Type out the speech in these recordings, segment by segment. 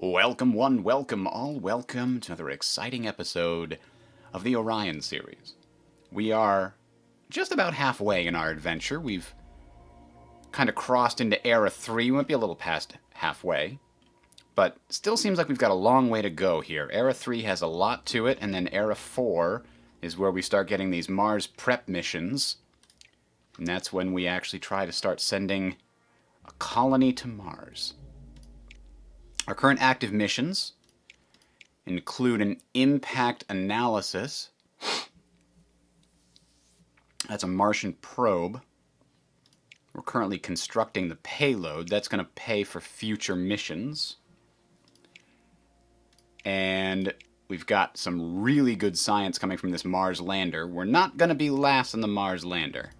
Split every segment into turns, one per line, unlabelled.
Welcome one, welcome all, welcome to another exciting episode of the Orion series. We are just about halfway in our adventure. We've kind of crossed into Era 3, we might be a little past halfway, but still seems like we've got a long way to go here. Era 3 has a lot to it, and then Era 4 is where we start getting these Mars prep missions, and that's when we actually try to start sending a colony to Mars. Our current active missions include an impact analysis. That's a Martian probe. We're currently constructing the payload. That's going to pay for future missions. And we've got some really good science coming from this Mars lander. We're not going to be last on the Mars lander.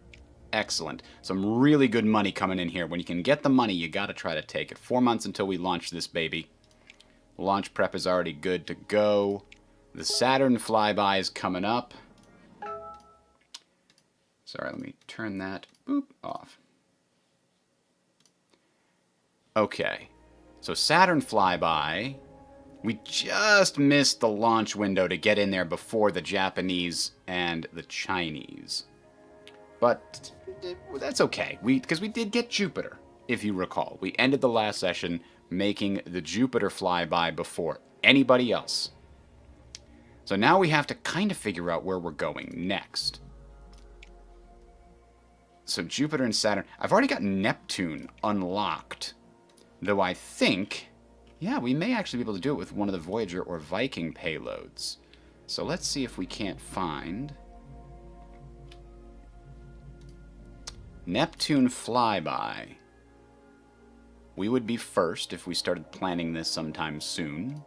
Excellent. Some really good money coming in here. When you can get the money, you got to try to take it. 4 months until we launch this baby. Launch prep is already good to go. The Saturn flyby is coming up. Sorry, let me turn that off. Okay. So Saturn flyby, we just missed the launch window to get in there before the Japanese and the Chinese. But that's okay, because we did get Jupiter, if you recall. We ended the last session making the Jupiter flyby before anybody else. So now we have to kind of figure out where we're going next. So Jupiter and Saturn. I've already got Neptune unlocked. Though I think, yeah, we may actually be able to do it with one of the Voyager or Viking payloads. So let's see if we can't find Neptune flyby. We would be first if we started planning this sometime soon.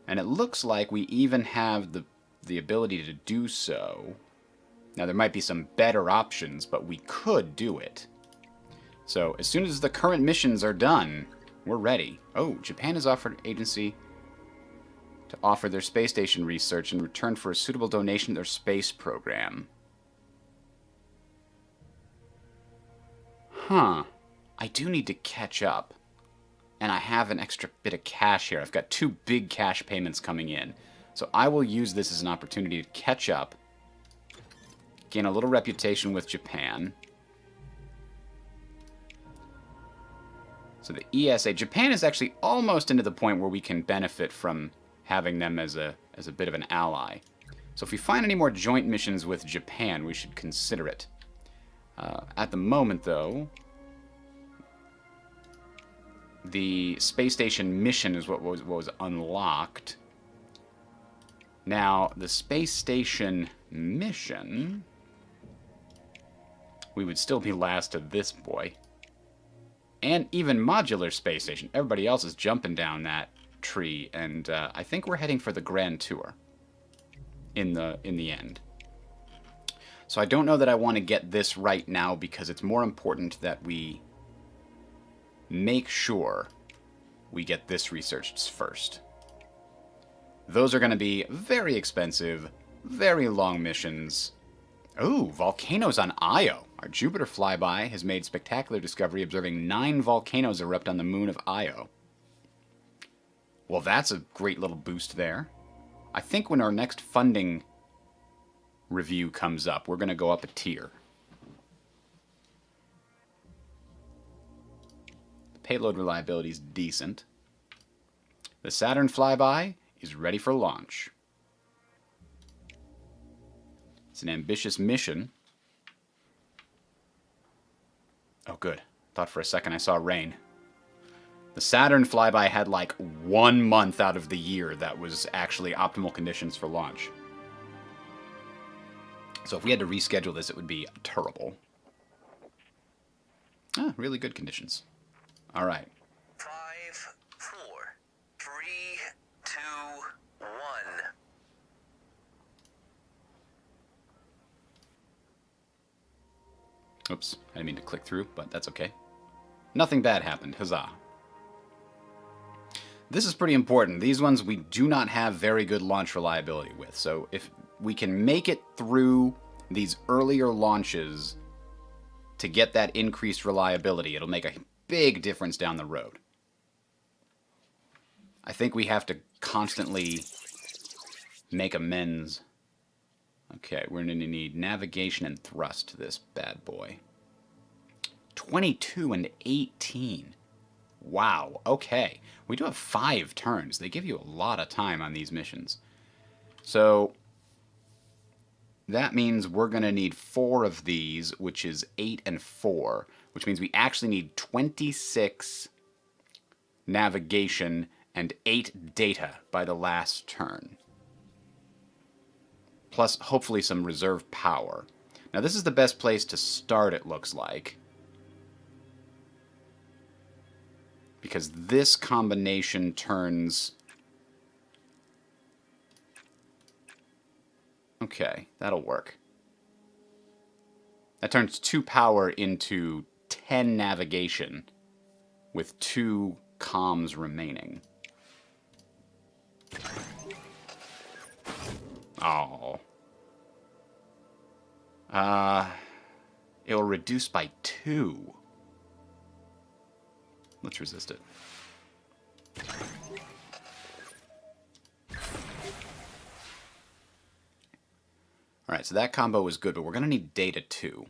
And it looks like we even have the ability to do so. Now there might be some better options, but we could do it. So as soon as the current missions are done, we're ready. Oh, Japan has offered agency to offer their space station research in return for a suitable donation to their space program. Huh. I do need to catch up. And I have an extra bit of cash here. I've got 2 big cash payments coming in. So I will use this as an opportunity to catch up. Gain a little reputation with Japan. So the ESA. Japan is actually almost into the point where we can benefit from having them as a bit of an ally. So if we find any more joint missions with Japan, we should consider it. At the moment, though, the space station mission is what was unlocked. Now, the space station mission, we would still be last to this boy. And even modular space station. Everybody else is jumping down that tree, and I think we're heading for the Grand Tour in the end. So I don't know that I want to get this right now because it's more important that we make sure we get this researched first. Those are going to be very expensive, very long missions. Ooh, volcanoes on Io. Our Jupiter flyby has made spectacular discovery observing 9 volcanoes erupt on the moon of Io. Well, that's a great little boost there. I think when our next funding review comes up, we're going to go up a tier. The payload reliability is decent. The Saturn flyby is ready for launch. It's an ambitious mission. Oh, good. Thought for a second I saw rain. The Saturn flyby had like 1 month out of the year that was actually optimal conditions for launch. So if we had to reschedule this, it would be terrible. Ah, really good conditions. All right.
5, 4, 3, 2, 1.
Oops, I didn't mean to click through, but that's okay. Nothing bad happened, huzzah. This is pretty important. These ones we do not have very good launch reliability with, so if we can make it through these earlier launches to get that increased reliability, it'll make a big difference down the road. I think we have to constantly make amends. Okay, we're going to need navigation and thrust to this bad boy. 22 and 18. Wow, okay. We do have 5 turns. They give you a lot of time on these missions. So that means we're going to need 4 of these, which is 8 and 4, which means we actually need 26 navigation and 8 data by the last turn. Plus, hopefully, some reserve power. Now, this is the best place to start, it looks like. Because this combination turns... Okay, that'll work. That turns 2 power into 10 navigation with 2 comms remaining. Oh. It'll reduce by 2. Let's resist it. Alright, so that combo is good, but we're going to need data too.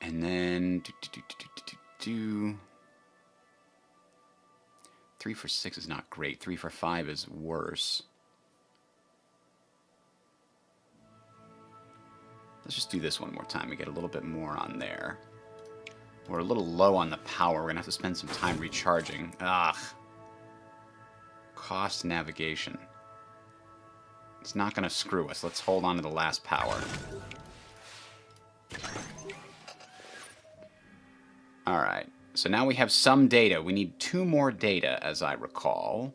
And then... 3 for 6 is not great. 3 for 5 is worse. Let's just do this one more time. We get a little bit more on there. We're a little low on the power. We're going to have to spend some time recharging. Ugh. Cost navigation. It's not going to screw us. Let's hold on to the last power. Alright. So now we have some data. We need 2 more data, as I recall.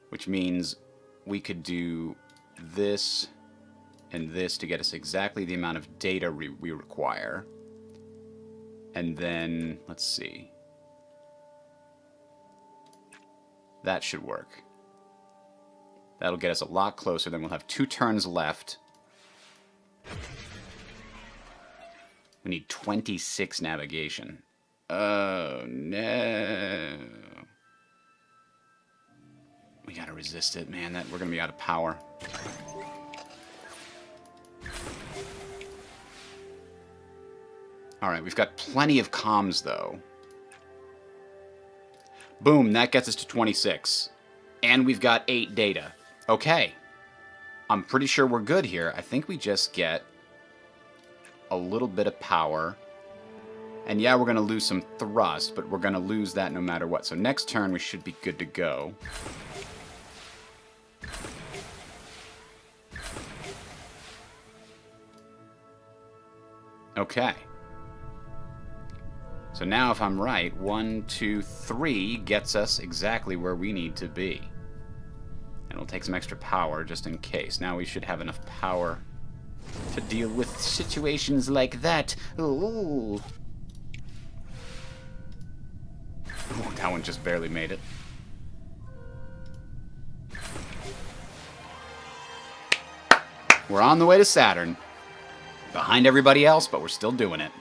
Which means we could do this and this to get us exactly the amount of data we require. And then, let's see. That should work. That'll get us a lot closer. Then we'll have 2 turns left. We need 26 navigation. Oh, no. We gotta resist it, man. We're gonna be out of power. Alright, we've got plenty of comms, though. Boom, that gets us to 26. And we've got 8 data. Okay. I'm pretty sure we're good here. I think we just get a little bit of power. And yeah, we're going to lose some thrust, but we're going to lose that no matter what. So next turn, we should be good to go. Okay. So now if I'm right, 1, 2, 3 gets us exactly where we need to be. And we'll take some extra power just in case. Now we should have enough power to deal with situations like that. Ooh. Ooh, that one just barely made it. We're on the way to Saturn. Behind everybody else, but we're still doing it.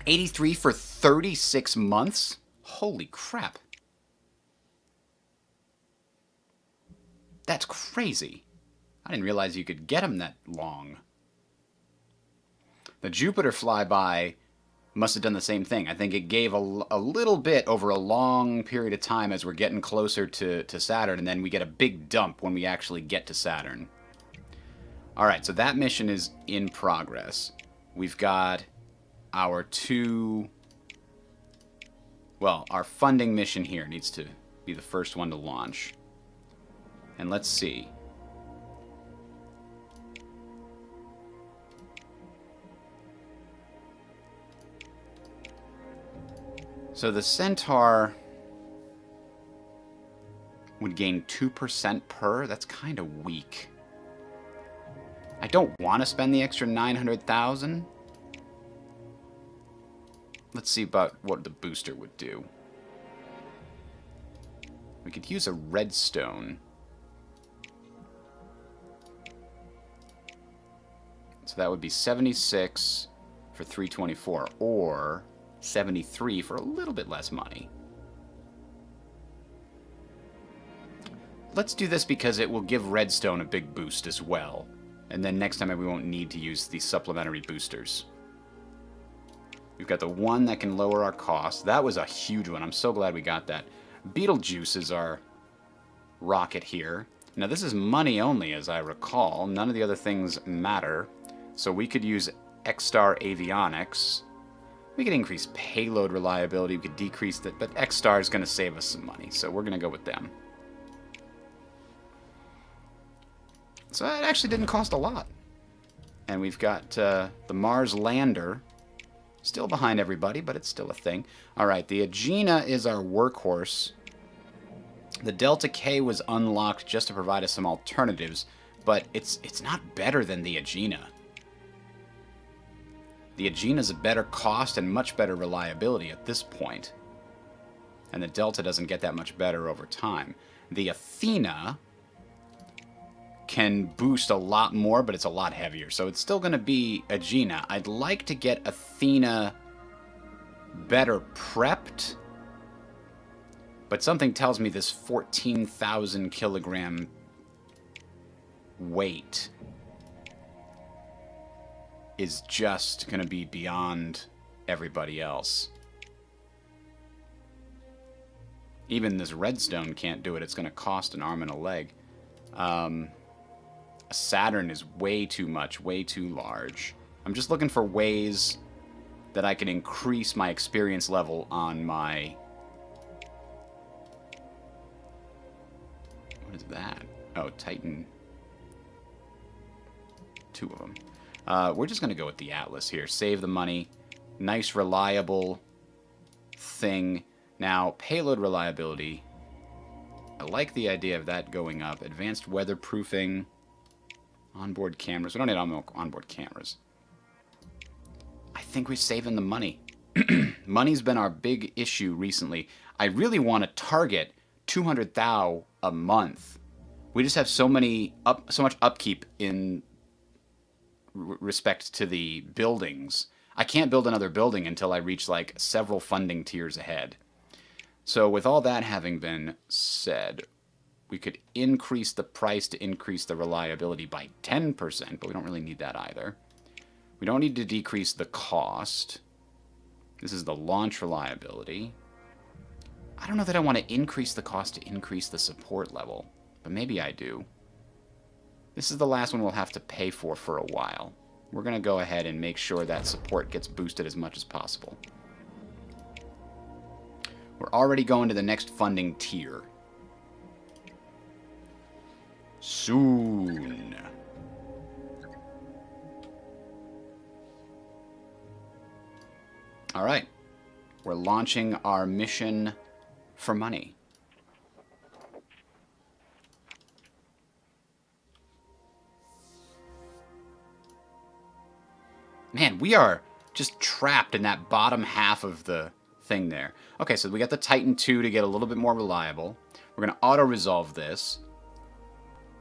$83 for 36 months? Holy crap. That's crazy. I didn't realize you could get them that long. The Jupiter flyby must have done the same thing. I think it gave a little bit over a long period of time as we're getting closer to Saturn, and then we get a big dump when we actually get to Saturn. Alright, so that mission is in progress. We've got our 2... Well, our funding mission here needs to be the first one to launch. And let's see. So the Centaur would gain 2% per. That's kind of weak. I don't want to spend the extra 900,000. Let's see about what the booster would do. We could use a redstone. So that would be 76 for 324, or 73 for a little bit less money. Let's do this because it will give Redstone a big boost as well. And then next time we won't need to use these supplementary boosters. We've got the one that can lower our cost. That was a huge one. I'm so glad we got that. Beetlejuice is our rocket here. Now this is money only, as I recall. None of the other things matter. So we could use X-Star Avionics. We could increase payload reliability. We could decrease that. But X-Star is going to save us some money. So we're going to go with them. So it actually didn't cost a lot. And we've got the Mars lander. Still behind everybody, but it's still a thing. Alright, the Aegina is our workhorse. The Delta K was unlocked just to provide us some alternatives, but it's not better than the Aegina. The Aegina is a better cost and much better reliability at this point. And the Delta doesn't get that much better over time. The Athena can boost a lot more, but it's a lot heavier. So it's still going to be Aegina. I'd like to get Athena better prepped, but something tells me this 14,000 kilogram weight is just going to be beyond everybody else. Even this redstone can't do it. It's going to cost an arm and a leg. Saturn is way too much, way too large. I'm just looking for ways that I can increase my experience level on my... What is that? Oh, Titan. 2 of them. We're just going to go with the Atlas here. Save the money. Nice, reliable thing. Now, payload reliability. I like the idea of that going up. Advanced weatherproofing. Onboard cameras. We don't need onboard cameras. I think we're saving the money. Money's been our big issue recently. I really want to target 200 thou a month. We just have so much upkeep in respect to the buildings. I can't build another building until I reach like several funding tiers ahead. So with all that having been said, we could increase the price to increase the reliability by 10%, but we don't really need that either. We don't need to decrease the cost. This is the launch reliability. I don't know that I want to increase the cost to increase the support level, but maybe I do. This is the last one we'll have to pay for a while. We're going to go ahead and make sure that support gets boosted as much as possible. We're already going to the next funding tier. Soon. All right. We're launching our mission for money. Man, we are just trapped in that bottom half of the thing there. Okay, so we got the Titan 2 to get a little bit more reliable. We're going to auto-resolve this.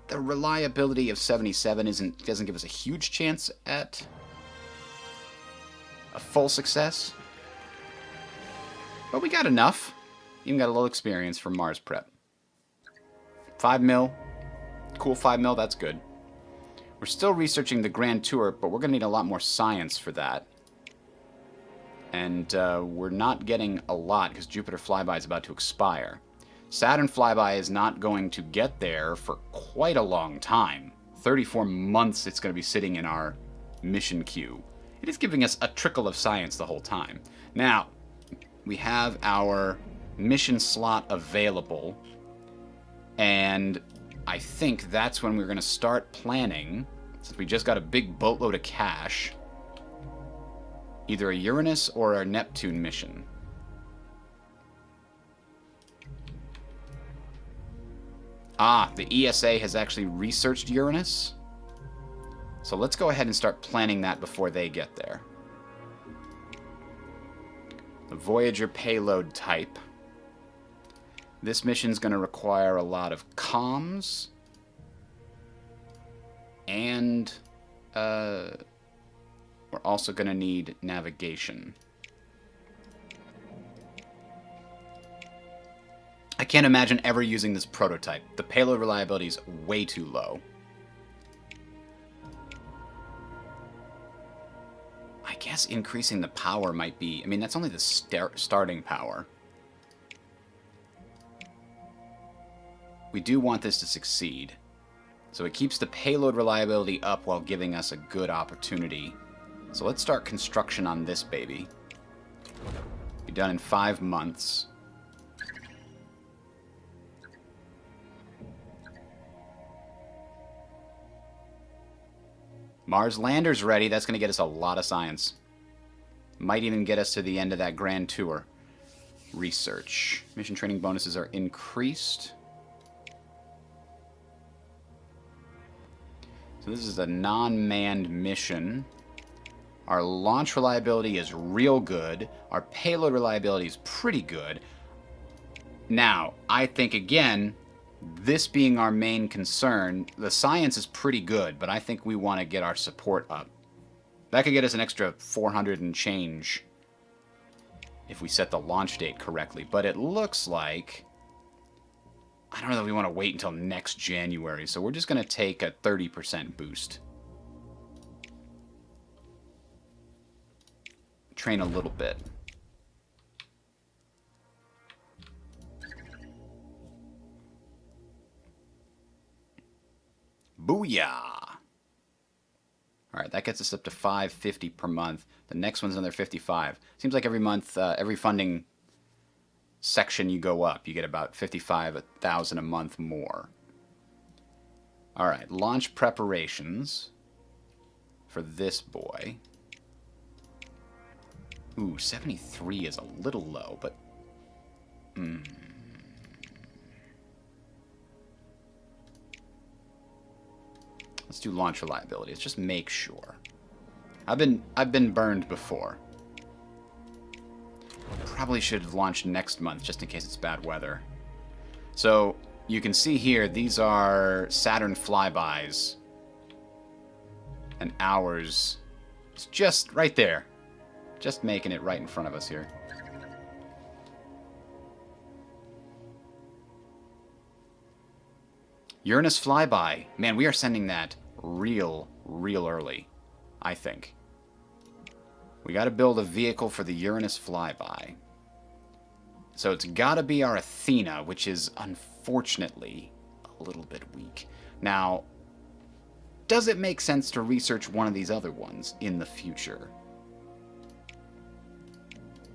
The reliability of 77 doesn't give us a huge chance at a full success. But we got enough. Even got a little experience from Mars prep. 5 mil. Cool 5 mil, that's good. We're still researching the Grand Tour, but we're going to need a lot more science for that. And we're not getting a lot because Jupiter Flyby is about to expire. Saturn Flyby is not going to get there for quite a long time. 34 months it's going to be sitting in our mission queue. It is giving us a trickle of science the whole time. Now, we have our mission slot available, and I think that's when we're going to start planning, since we just got a big boatload of cash, either a Uranus or a Neptune mission. Ah, the ESA has actually researched Uranus. So let's go ahead and start planning that before they get there. The Voyager payload type. This mission's going to require a lot of comms and we're also going to need navigation. I can't imagine ever using this prototype. The payload reliability is way too low. I guess increasing the power might be... I mean, that's only the starting power. We do want this to succeed. So it keeps the payload reliability up while giving us a good opportunity. So let's start construction on this baby. Be done in 5 months. Mars lander's ready. That's going to get us a lot of science. Might even get us to the end of that grand tour. Research. Mission training bonuses are increased. So this is a non-manned mission. Our launch reliability is real good. Our payload reliability is pretty good. Now, I think, again, this being our main concern, the science is pretty good, but I think we want to get our support up. That could get us an extra 400 and change if we set the launch date correctly. But it looks like... I don't know that we want to wait until next January, so we're just going to take a 30% boost. Train a little bit. Booyah! Alright, that gets us up to $550 per month. The next one's another $55. Seems like every month, every funding section you go up, you get about $55,000 a month more. Alright, launch preparations for this boy. Ooh, 73 is a little low, but... Let's do launch reliability. Let's just make sure. I've been burned before. Probably should have launched next month just in case it's bad weather. So you can see here, these are Saturn flybys. And ours. It's just right there. Just making it right in front of us here. Uranus Flyby. Man, we are sending that real early, I think. We got to build a vehicle for the Uranus Flyby. So it's got to be our Athena, which is unfortunately a little bit weak. Now, does it make sense to research one of these other ones in the future?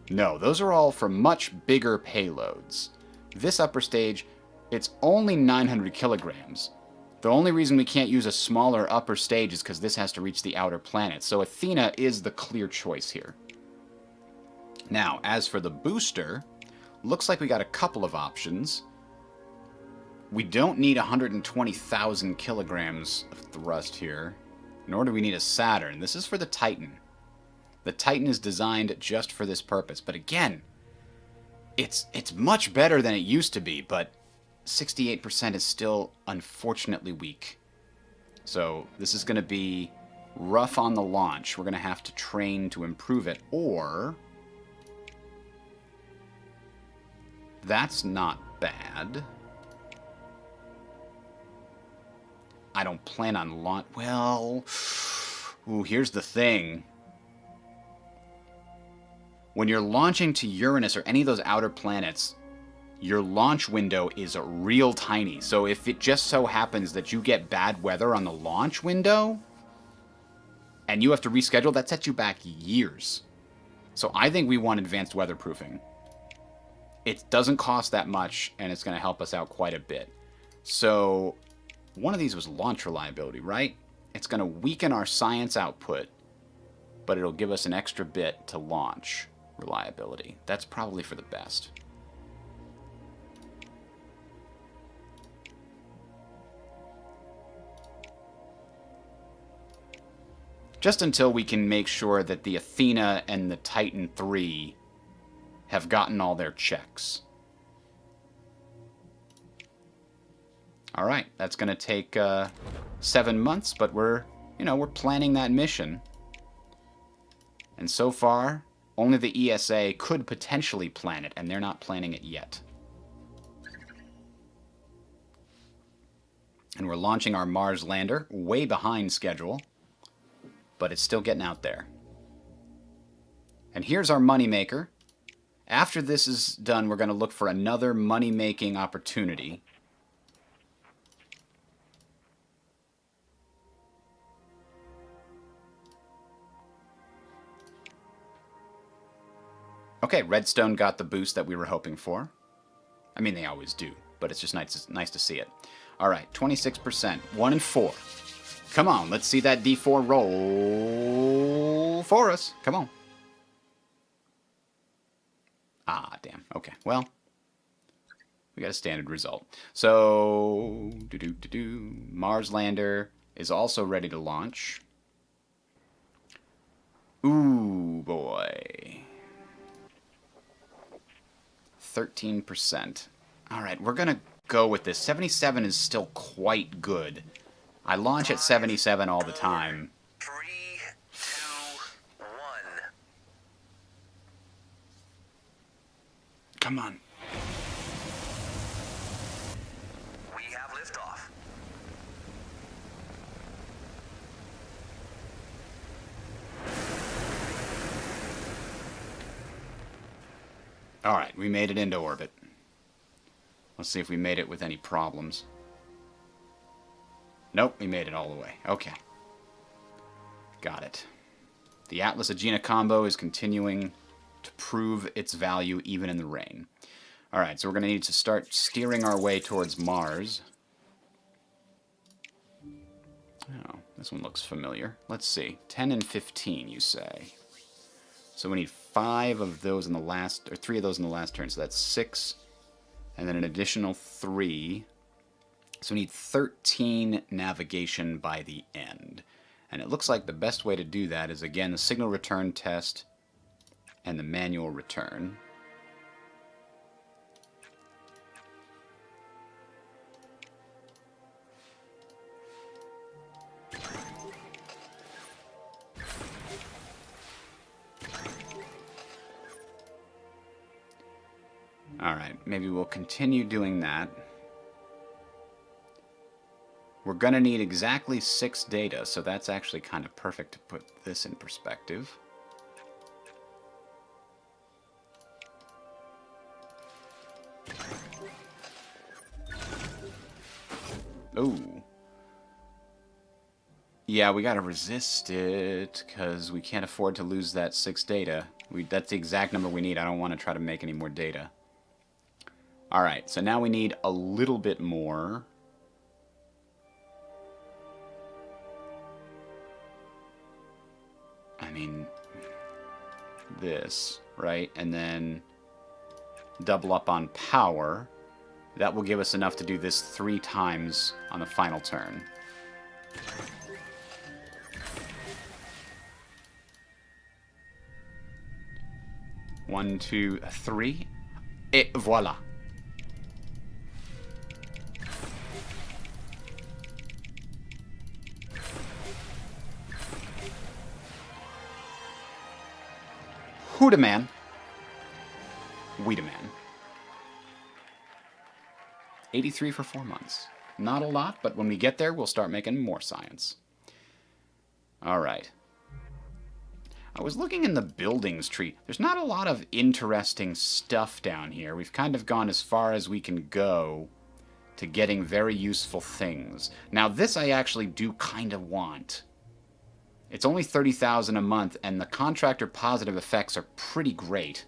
No, those are all for much bigger payloads. This upper stage, it's only 900 kilograms. The only reason we can't use a smaller upper stage is because this has to reach the outer planets. So Athena is the clear choice here. Now, as for the booster, looks like we got a couple of options. We don't need 120,000 kilograms of thrust here, nor do we need a Saturn. This is for the Titan. The Titan is designed just for this purpose. But again, it's much better than it used to be, but 68% is still unfortunately weak. So this is going to be rough on the launch. We're going to have to train to improve it, or... That's not bad. I don't plan on launch... Well... Ooh, here's the thing. When you're launching to Uranus or any of those outer planets, your launch window is real tiny. So if it just so happens that you get bad weather on the launch window, and you have to reschedule, that sets you back years. So I think we want advanced weatherproofing. It doesn't cost that much, and it's going to help us out quite a bit. So one of these was launch reliability, right? It's going to weaken our science output, but it'll give us an extra bit to launch reliability. That's probably for the best. Just until we can make sure that the Athena and the Titan III have gotten all their checks. Alright, that's going to take 7 months, but we're planning that mission. And so far, only the ESA could potentially plan it, and they're not planning it yet. And we're launching our Mars lander way behind schedule, but it's still getting out there. And here's our moneymaker. After this is done, we're going to look for another money-making opportunity. Okay, Redstone got the boost that we were hoping for. I mean, they always do, but it's just nice to see it. All right, 26%, 1 and 4. Come on, let's see that D4 roll for us. Come on. Ah, damn. Okay, well, we got a standard result. So, Mars lander is also ready to launch. Ooh, boy. 13%. All right, we're going to go with this. 77 is still quite good. I launch at 77 all the time.
3, 2, 1.
Come on.
We have liftoff.
All right, we made it into orbit. Let's see if we made it with any problems. Nope, we made it all the way. Okay. Got it. The Atlas-Agena combo is continuing to prove its value even in the rain. All right, so we're going to need to start steering our way towards Mars. Oh, this one looks familiar. Let's see. 10 and 15, you say. So we need 5 of those in the last, or 3 of those in the last turn. So that's 6, and then an additional 3. So we need 13 navigation by the end. And it looks like the best way to do that is, again, the signal return test and the manual return. Alright, maybe we'll continue doing that. We're going to need exactly 6 data, so that's actually kind of perfect to put this in perspective. Ooh. Yeah, we got to resist it, because we can't afford to lose that 6 data. That's the exact number we need. I don't want to try to make any more data. Alright, so now we need a little bit more. I mean, this, right? And then double up on power. That will give us enough to do this 3 times on the final turn. One, 2, 3. Et voila. Who da man? We da man. 83 for 4 months. Not a lot, but when we get there, we'll start making more science. Alright. I was looking in the buildings tree. There's not a lot of interesting stuff down here. We've kind of gone as far as we can go to getting very useful things. Now, this I actually do kind of want. It's only $30,000 a month, and the contractor positive effects are pretty great.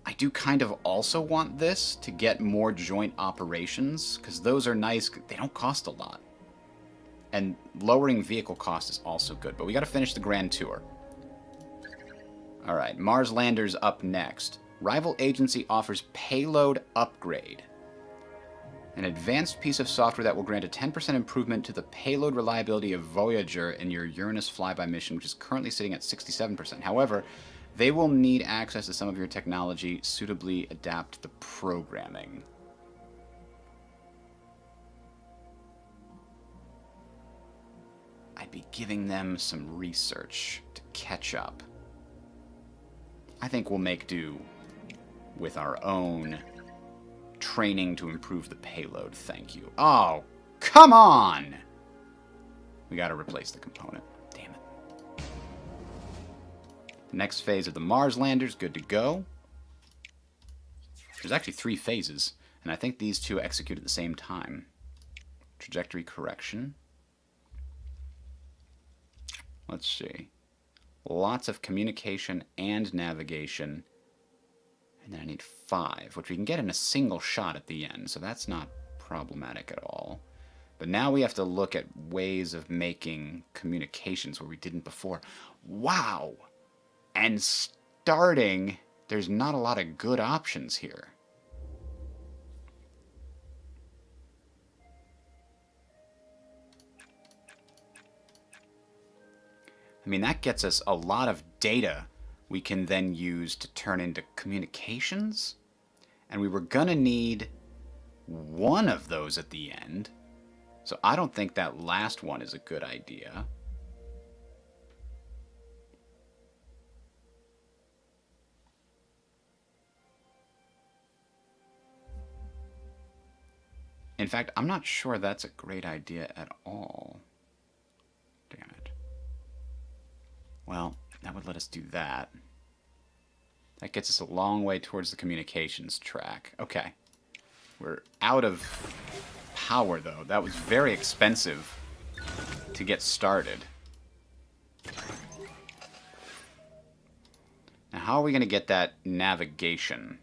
I do kind of also want this to get more joint operations, because those are nice. They don't cost a lot. And lowering vehicle cost is also good, but we got to finish the Grand Tour. Alright, Mars Lander's up next. Rival agency offers payload upgrade. An advanced piece of software that will grant a 10% improvement to the payload reliability of Voyager in your Uranus Flyby mission, which is currently sitting at 67%. However, they will need access to some of your technology suitably adapt the programming. I'd be giving them some research to catch up. I think we'll make do with our own training to improve the payload. Thank you. Oh, come on! We gotta replace the component. Damn it. Next phase of the Mars lander's good to go. There's actually 3 phases, and I think these 2 execute at the same time. Trajectory correction. Let's see. Lots of communication and navigation. And then I need 5, which we can get in a single shot at the end, so that's not problematic at all. But now we have to look at ways of making communications where we didn't before. Wow! And starting, there's not a lot of good options here. I mean, that gets us a lot of data we can then use to turn into communications. And we were gonna need one of those at the end. So I don't think that last one is a good idea. In fact, I'm not sure that's a great idea at all. Damn it. Well, that would let us do that. That gets us a long way towards the communications track. Okay. We're out of power, though. That was very expensive to get started. Now, how are we going to get that navigation?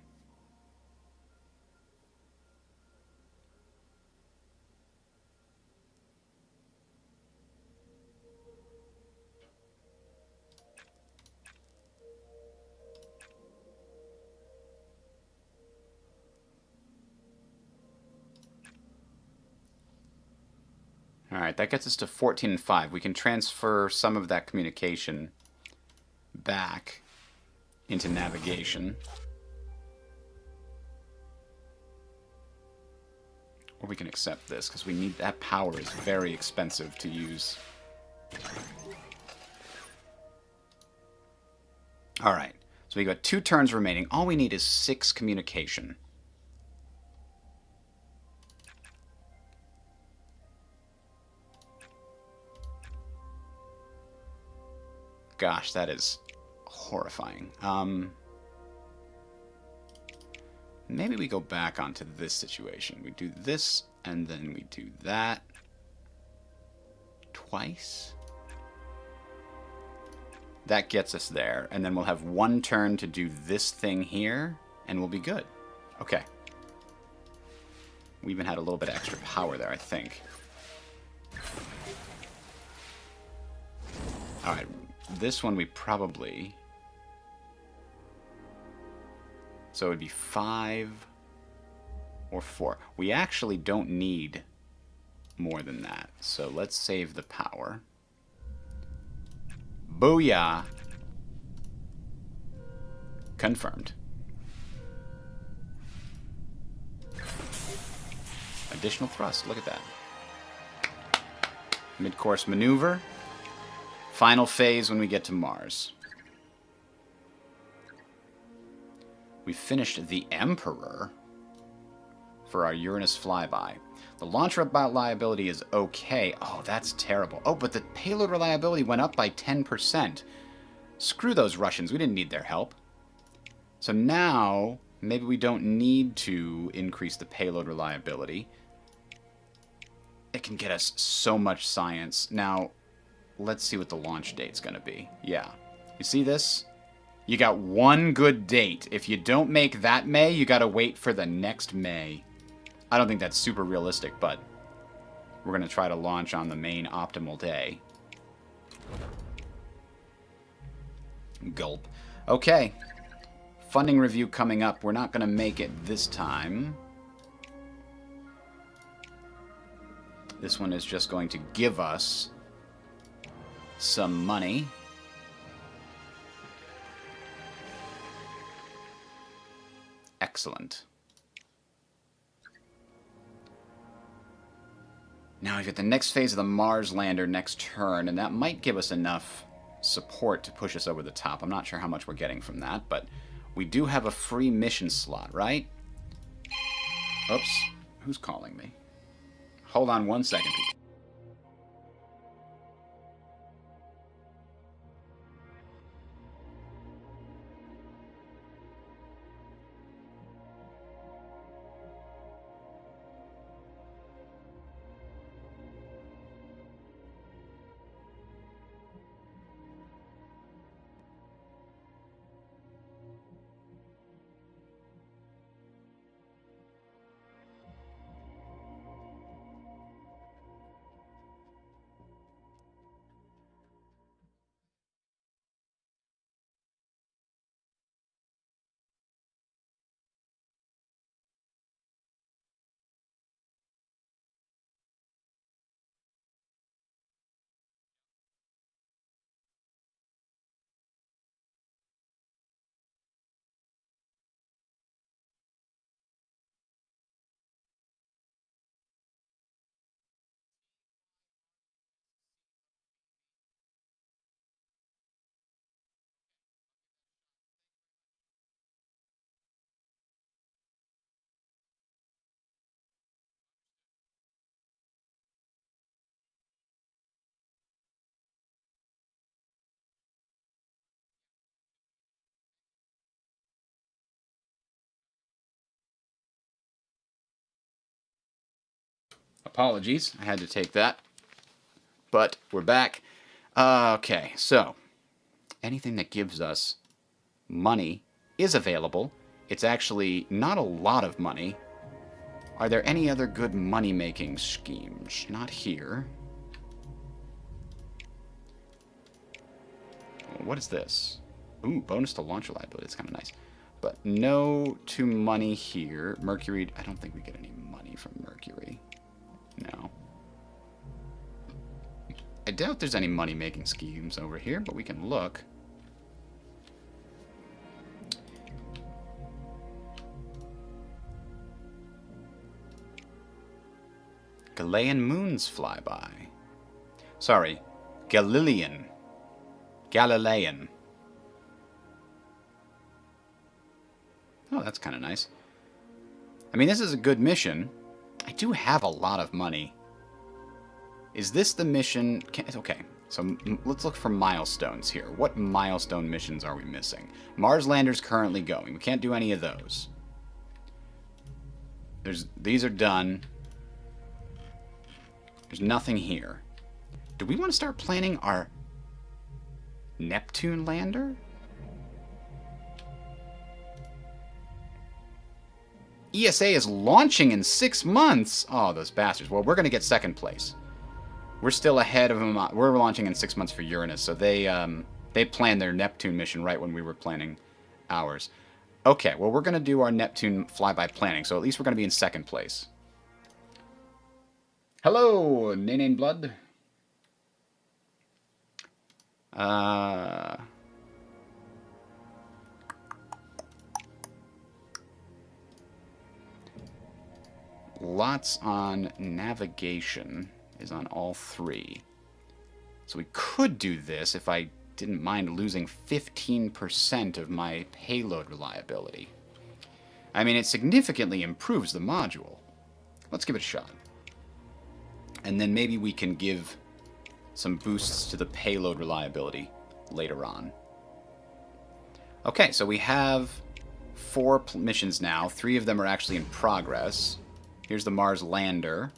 Alright, that gets us to 14 and 5. We can transfer some of that communication back into navigation. Or we can accept this, because we need that power is very expensive to use. Alright, so we got 2 turns remaining. All we need is 6 communication. Gosh, that is horrifying. Maybe we go back onto this situation. We do this, and then we do that twice. That gets us there, and then we'll have 1 turn to do this thing here, and we'll be good. Okay. We even had a little bit of extra power there, I think. Alright. This one we probably... So it would be 5 or 4. We actually don't need more than that. So let's save the power. Booyah! Confirmed. Additional thrust. Look at that. Mid-course maneuver. Final phase when we get to Mars. We finished the Emperor for our Uranus Flyby. The launch reliability is okay. Oh, that's terrible. Oh, but the payload reliability went up by 10%. Screw those Russians. We didn't need their help. So now, maybe we don't need to increase the payload reliability. It can get us so much science. Now, let's see what the launch date's going to be. Yeah. You see this? You got 1 good date. If you don't make that May, you got to wait for the next May. I don't think that's super realistic, but we're going to try to launch on the main optimal day. Gulp. Okay. Funding review coming up. We're not going to make it this time. This one is just going to give us some money. Excellent. Now we've got the next phase of the Mars lander next turn, and that might give us enough support to push us over the top. I'm not sure how much we're getting from that, but we do have a free mission slot, right? Oops. Who's calling me? Hold on 1 second, people. Apologies, I had to take that. But we're back. Okay, so anything that gives us money is available. It's actually not a lot of money. Are there any other good money-making schemes? Not here. What is this? Ooh, bonus to launch reliability. It's kind of nice. But no to money here. Mercury, I don't think we get any money from Mercury. No. I doubt there's any money-making schemes over here, but we can look. Galilean moons fly by. Sorry, Galilean. Galilean. Oh, that's kind of nice. I mean, this is a good mission. I do have a lot of money. Is this the mission? Okay, so let's look for milestones here. What milestone missions are we missing? Mars Lander's currently going. We can't do any of those. These are done. There's nothing here. Do we want to start planning our Neptune lander? ESA is launching in 6 months. Oh, those bastards. Well, we're going to get second place. We're still ahead of them. We're launching in 6 months for Uranus, so they planned their Neptune mission right when we were planning ours. Okay, well, we're going to do our Neptune flyby planning, so at least we're going to be in second place. Hello, Nane Blood. Lots on navigation is on all three. So we could do this if I didn't mind losing 15% of my payload reliability. I mean, it significantly improves the module. Let's give it a shot. And then maybe we can give some boosts to the payload reliability later on. Okay, so we have 4 missions now. 3 of them are actually in progress. Here's the Mars lander.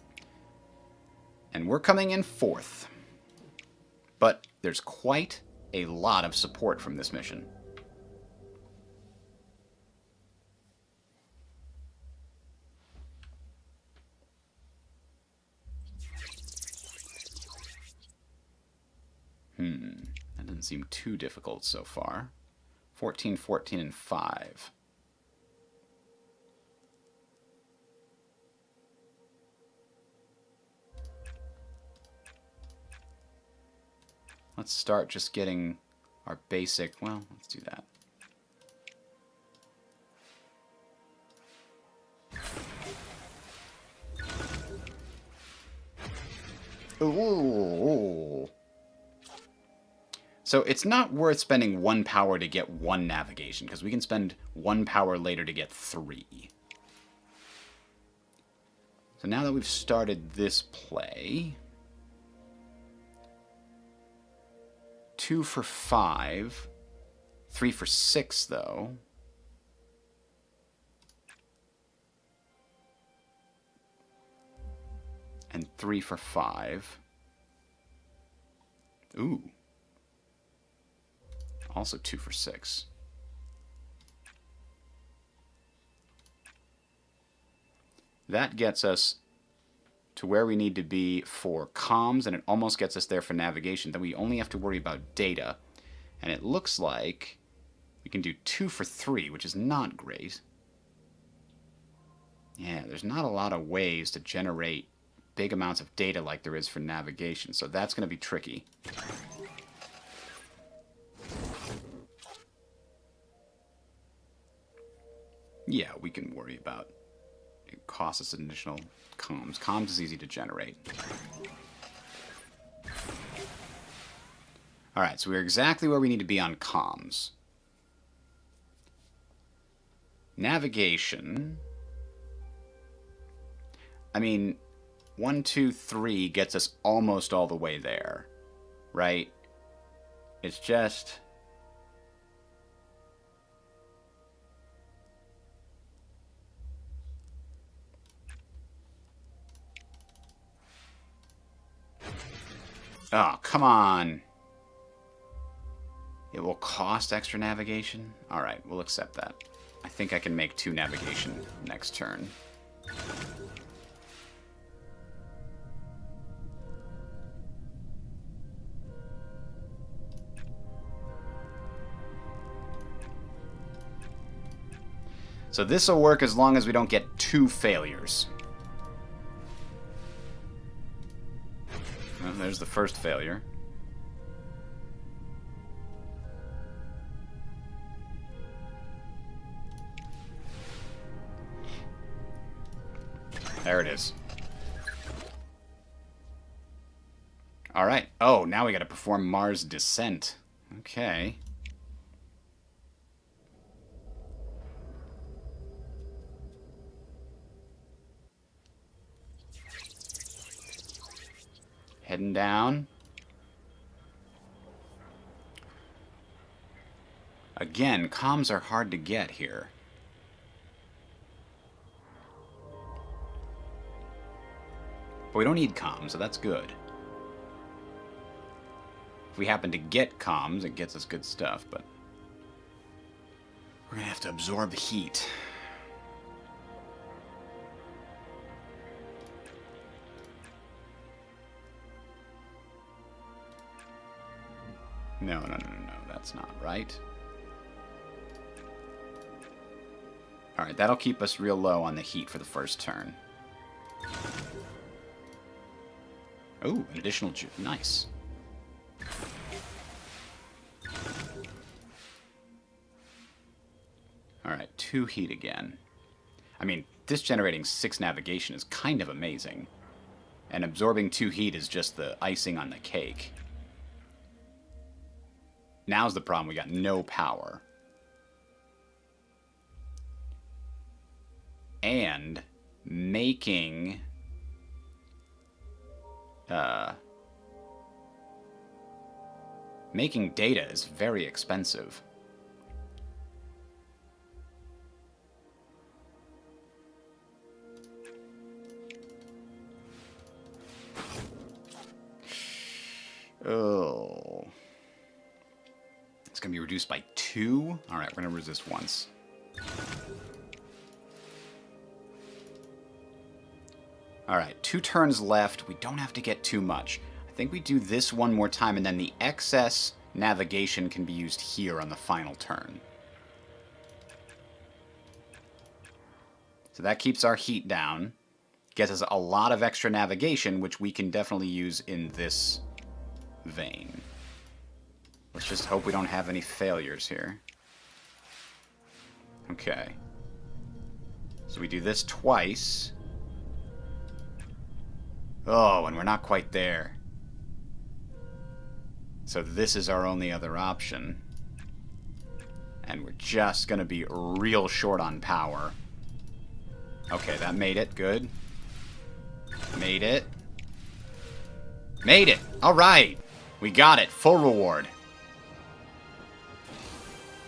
And we're coming in 4th. But there's quite a lot of support from this mission. That doesn't seem too difficult so far. 14, 14, and 5. Let's start just getting our basic... Well, let's do that. Ooh. So it's not worth spending 1 power to get 1 navigation, because we can spend 1 power later to get 3. So now that we've started this play, 2 for 5, 3 for 6 though. And 3 for 5. Ooh. Also 2 for 6. That gets us to where we need to be for comms, and it almost gets us there for navigation. Then we only have to worry about data. And it looks like we can do 2 for 3, which is not great. Yeah, there's not a lot of ways to generate big amounts of data like there is for navigation, so that's going to be tricky. Yeah, we can worry about it. Costs us additional comms. Comms is easy to generate. Alright, so we're exactly where we need to be on comms. Navigation. I mean, 1, 2, 3 gets us almost all the way there, right? It's just... Oh, come on. It will cost extra navigation? Alright, we'll accept that. I think I can make 2 navigation next turn. So this will work as long as we don't get 2 failures. Well, there's the first failure. There it is. Alright. Oh, now we gotta perform Mars descent. Okay. Heading down. Again, comms are hard to get here. But we don't need comms, so that's good. If we happen to get comms, it gets us good stuff, but we're gonna have to absorb heat. No, that's not right. Alright, that'll keep us real low on the heat for the first turn. Oh, an additional nice. Alright, 2 heat again. I mean, this generating 6 navigation is kind of amazing. And absorbing 2 heat is just the icing on the cake. Now's the problem, we got no power. And making data is very expensive. Oh. It's going to be reduced by 2? Alright, we're going to resist once. Alright, 2 turns left. We don't have to get too much. I think we do this one more time, and then the excess navigation can be used here on the final turn. So that keeps our heat down. Gets us a lot of extra navigation, which we can definitely use in this vein. Let's just hope we don't have any failures here. Okay. So we do this twice. Oh, and we're not quite there. So this is our only other option. And we're just going to be real short on power. Okay, that made it. Good. Made it. Made it! Alright! We got it. Full reward.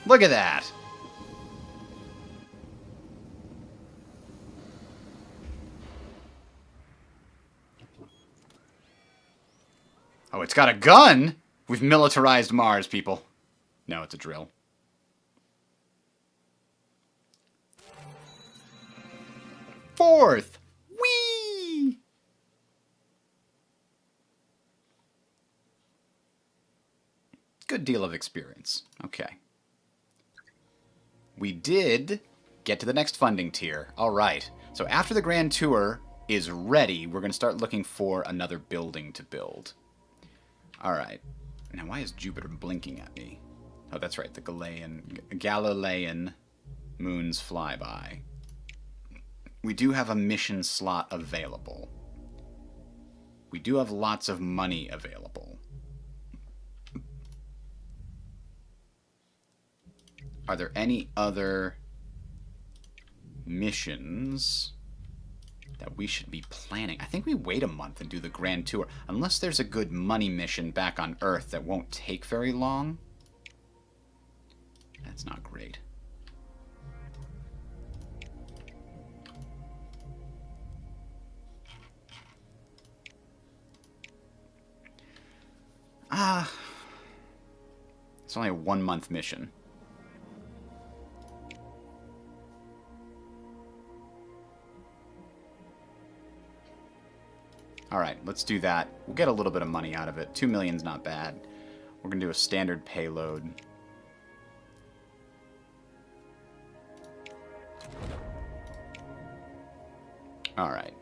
Look at that! Oh, it's got a gun? We've militarized Mars, people. No, it's a drill. Fourth! Whee! Good deal of experience. Okay. We did get to the next funding tier. Alright. So after the Grand Tour is ready, we're going to start looking for another building to build. Alright. Now, why is Jupiter blinking at me? Oh, that's right. The Galilean moons flyby. We do have a mission slot available. We do have lots of money available. Are there any other missions that we should be planning? I think we wait a month and do the Grand Tour. Unless there's a good money mission back on Earth that won't take very long. That's not great. It's only a 1-month mission. Alright, let's do that. We'll get a little bit of money out of it. 2 million's not bad. We're going to do a standard payload. Alright.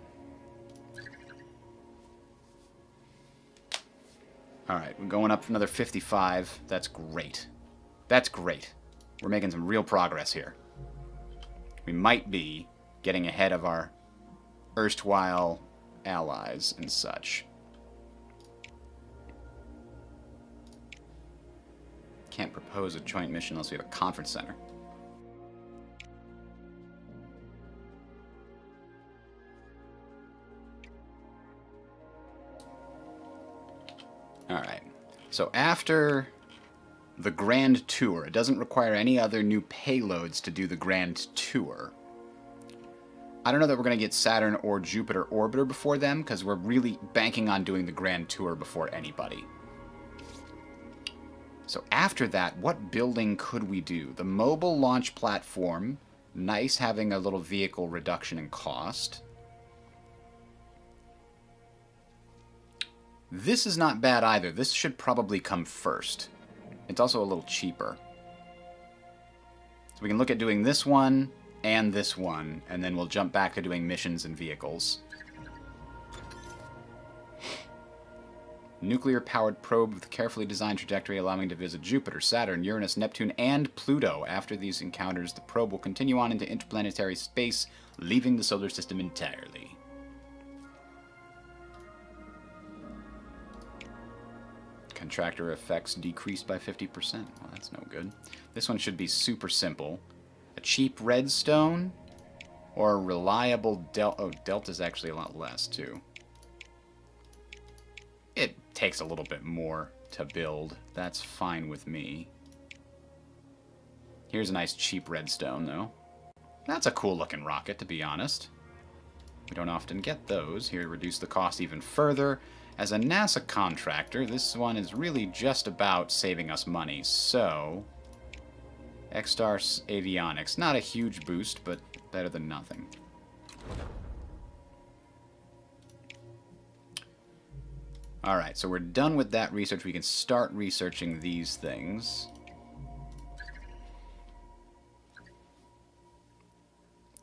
Alright, we're going up another 55. That's great. That's great. We're making some real progress here. We might be getting ahead of our erstwhile allies and such. Can't propose a joint mission unless we have a conference center. Alright, so after the Grand Tour, it doesn't require any other new payloads to do the Grand Tour. I don't know that we're going to get Saturn or Jupiter Orbiter before them, because we're really banking on doing the Grand Tour before anybody. So after that, what building could we do? The mobile launch platform, nice having a little vehicle reduction in cost. This is not bad either. This should probably come first. It's also a little cheaper. So we can look at doing this one and this one, and then we'll jump back to doing missions and vehicles. Nuclear-powered probe with carefully designed trajectory allowing to visit Jupiter, Saturn, Uranus, Neptune, and Pluto. After these encounters, the probe will continue on into interplanetary space, leaving the solar system entirely. Contractor effects decreased by 50%. Well, that's no good. This one should be super simple. A cheap redstone or a reliable delta. Oh, delta's actually a lot less, too. It takes a little bit more to build. That's fine with me. Here's a nice cheap redstone, though. That's a cool-looking rocket, to be honest. We don't often get those. Here, reduce the cost even further. As a NASA contractor, this one is really just about saving us money, so... X-Star Avionics. Not a huge boost, but better than nothing. Alright, so we're done with that research. We can start researching these things.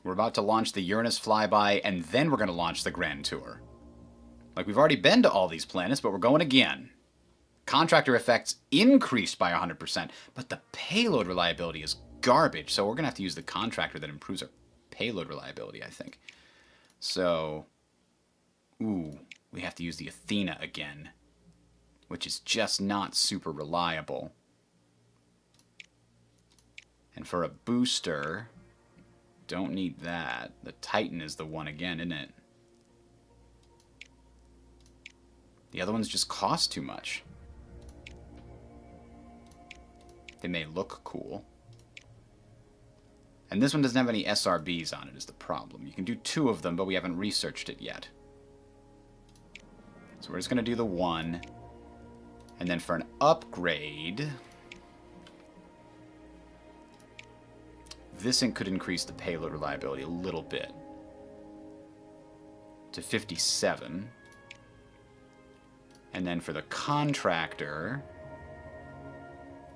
We're about to launch the Uranus Flyby, and then we're going to launch the Grand Tour. Like, we've already been to all these planets, but we're going again. Contractor effects increased by 100%, but the payload reliability is garbage, so we're going to have to use the contractor that improves our payload reliability, I think. So, ooh, we have to use the Athena again, which is just not super reliable. And for a booster, don't need that. The Titan is the one again, isn't it? The other ones just cost too much. They may look cool. And this one doesn't have any SRBs on it is the problem. You can do 2 of them, but we haven't researched it yet. So we're just going to do the 1. And then for an upgrade, this could increase the payload reliability a little bit to 57. And then for the contractor,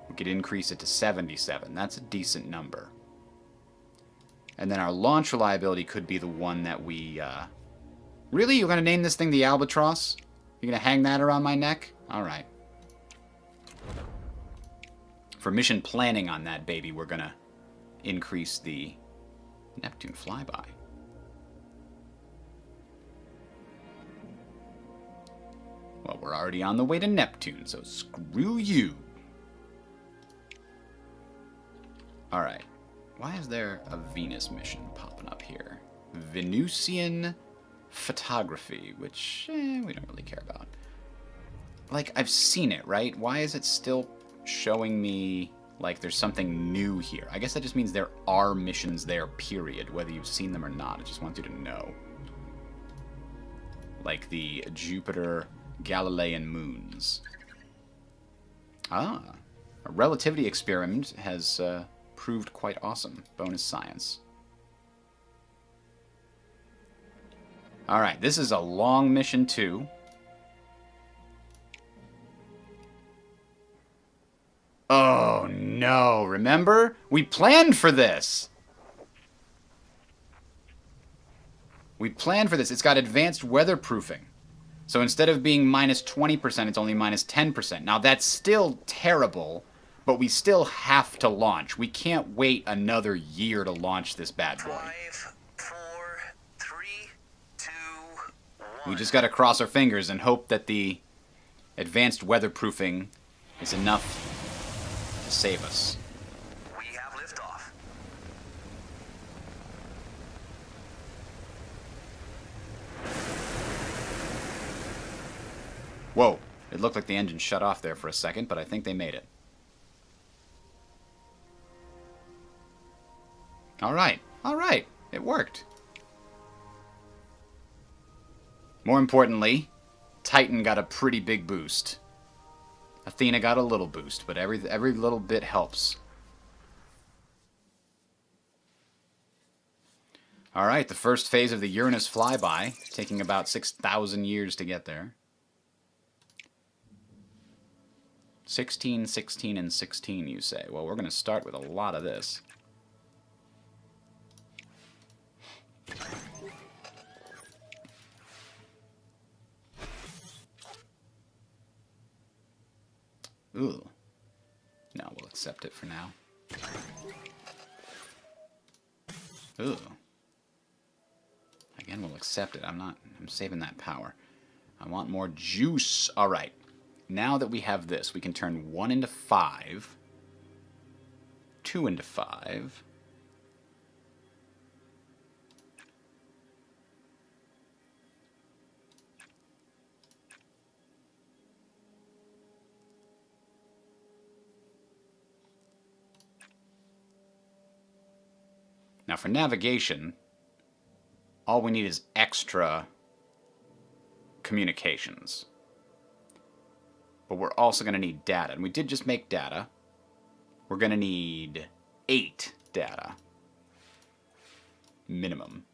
we could increase it to 77. That's a decent number. And then our launch reliability could be the one that we... Really? You're going to name this thing the Albatross? You're going to hang that around my neck? Alright. For mission planning on that baby, we're going to increase the Neptune flyby. Well, we're already on the way to Neptune, so screw you. Alright. Why is there a Venus mission popping up here? Venusian photography, which we don't really care about. Like, I've seen it, right? Why is it still showing me like there's something new here? I guess that just means there are missions there, period, whether you've seen them or not. I just want you to know. Like the Jupiter Galilean moons. Ah, a relativity experiment has proved quite awesome. Bonus science. Alright, this is a long mission too. Oh no, remember? We planned for this! We planned for this. It's got advanced weatherproofing. So instead of being minus 20%, it's only minus 10%. Now that's still terrible, but we still have to launch. We can't wait another year to launch this bad boy.
5, 4, 3, 2, 1.
We just gotta cross our fingers and hope that the advanced weatherproofing is enough to save us.
We have liftoff.
Whoa, it looked like the engine shut off there for a second, but I think they made it. Alright, it worked. More importantly, Titan got a pretty big boost. Athena got a little boost, but every little bit helps. Alright, the first phase of the Uranus Flyby, taking about 6,000 years to get there. 16, 16, and 16, you say. Well, we're going to start with a lot of this. Ooh. No, we'll accept it for now. Ooh. Again, we'll accept it. I'm saving that power. I want more juice. All right. Now that we have this, we can turn 1 into 5, 2 into 5. Now for navigation, all we need is extra communications. But we're also going to need data. And we did just make data. We're going to need 8 data. Minimum.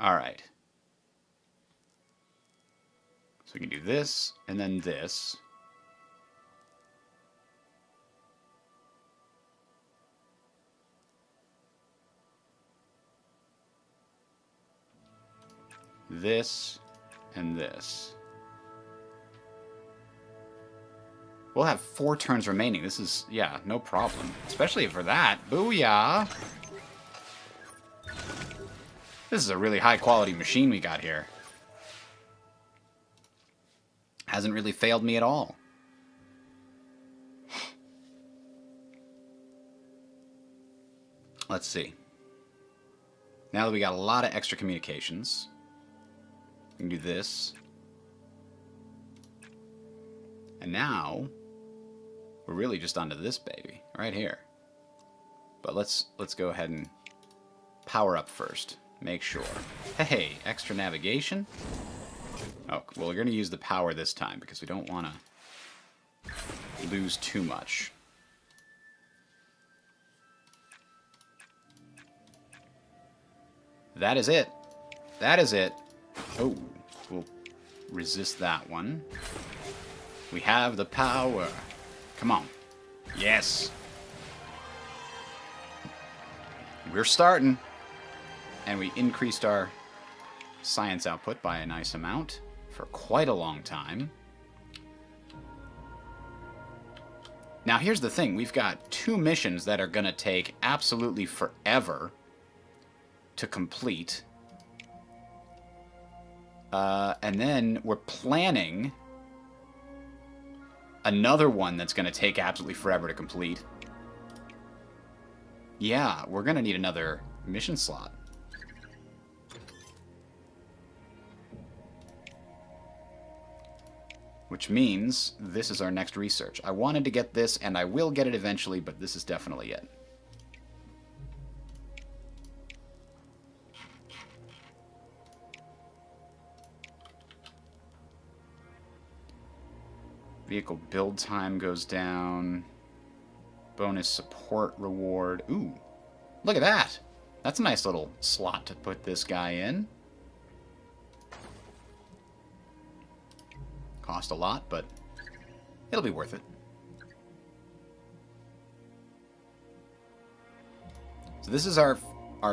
Alright. So we can do this, and then this. This, and this. We'll have 4 turns remaining. This is, yeah, no problem. Especially for that. Booyah! This is a really high-quality machine we got here. Hasn't really failed me at all. Let's see. Now that we got a lot of extra communications, we can do this. And now, we're really just onto this baby, right here. But let's go ahead and power up first. Make sure. Hey, extra navigation? Oh, well, we're going to use the power this time because we don't want to lose too much. That is it. That is it. Oh, we'll resist that one. We have the power. Come on. Yes. We're starting. And we increased our science output by a nice amount for quite a long time. Now, here's the thing. We've got 2 missions that are going to take absolutely forever to complete. And then we're planning another one that's going to take absolutely forever to complete. Yeah, we're going to need another mission slot. Which means this is our next research. I wanted to get this, and I will get it eventually, but this is definitely it. Vehicle build time goes down. Bonus support reward. Ooh, look at that. That's a nice little slot to put this guy in. Cost a lot, but it'll be worth it. So this is our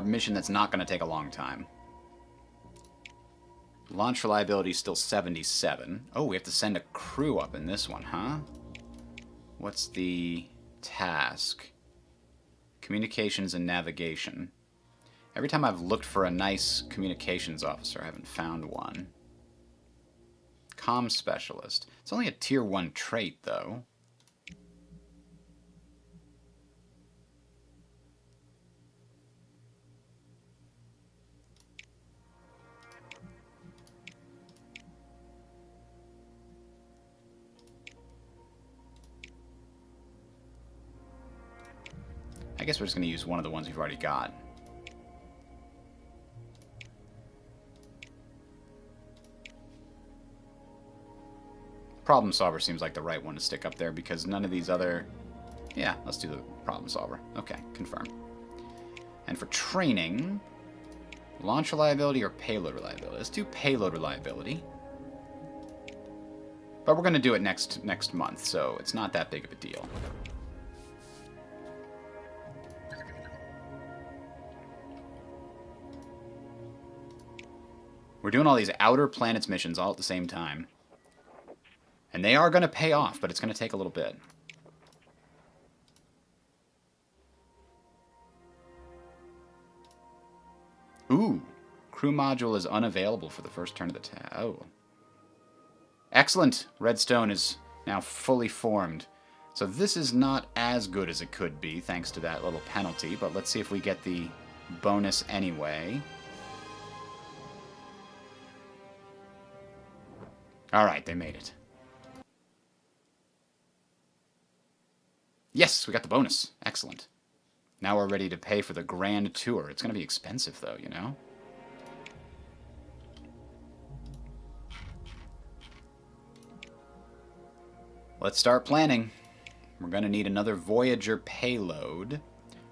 mission that's not going to take a long time. Launch reliability is still 77. Oh, we have to send a crew up in this one, huh? What's the task? Communications and navigation. Every time I've looked for a nice communications officer, I haven't found one. Comm specialist. It's only a tier 1 trait, though. I guess we're just going to use one of the ones we've already got. Problem solver seems like the right one to stick up there because none of these other... Yeah, let's do the problem solver. Okay, confirm. And for training, launch reliability or payload reliability? Let's do payload reliability. But we're going to do it next month, so it's not that big of a deal. We're doing all these outer planets missions all at the same time. And they are going to pay off, but it's going to take a little bit. Ooh. Crew module is unavailable for the first turn of the task. Oh. Excellent. Redstone is now fully formed. So this is not as good as it could be, thanks to that little penalty. But let's see if we get the bonus anyway. Alright, they made it. Yes, we got the bonus. Excellent. Now we're ready to pay for the grand tour. It's going to be expensive, though, you know? Let's start planning. We're going to need another Voyager payload.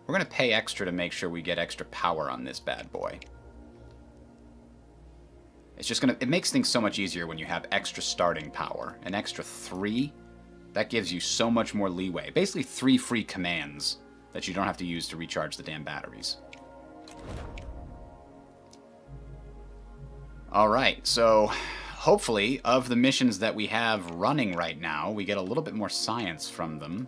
We're going to pay extra to make sure we get extra power on this bad boy. It's just going to... It makes things so much easier when you have extra starting power. An extra 3... That gives you so much more leeway. Basically 3 free commands that you don't have to use to recharge the damn batteries. Alright, so hopefully of the missions that we have running right now, we get a little bit more science from them.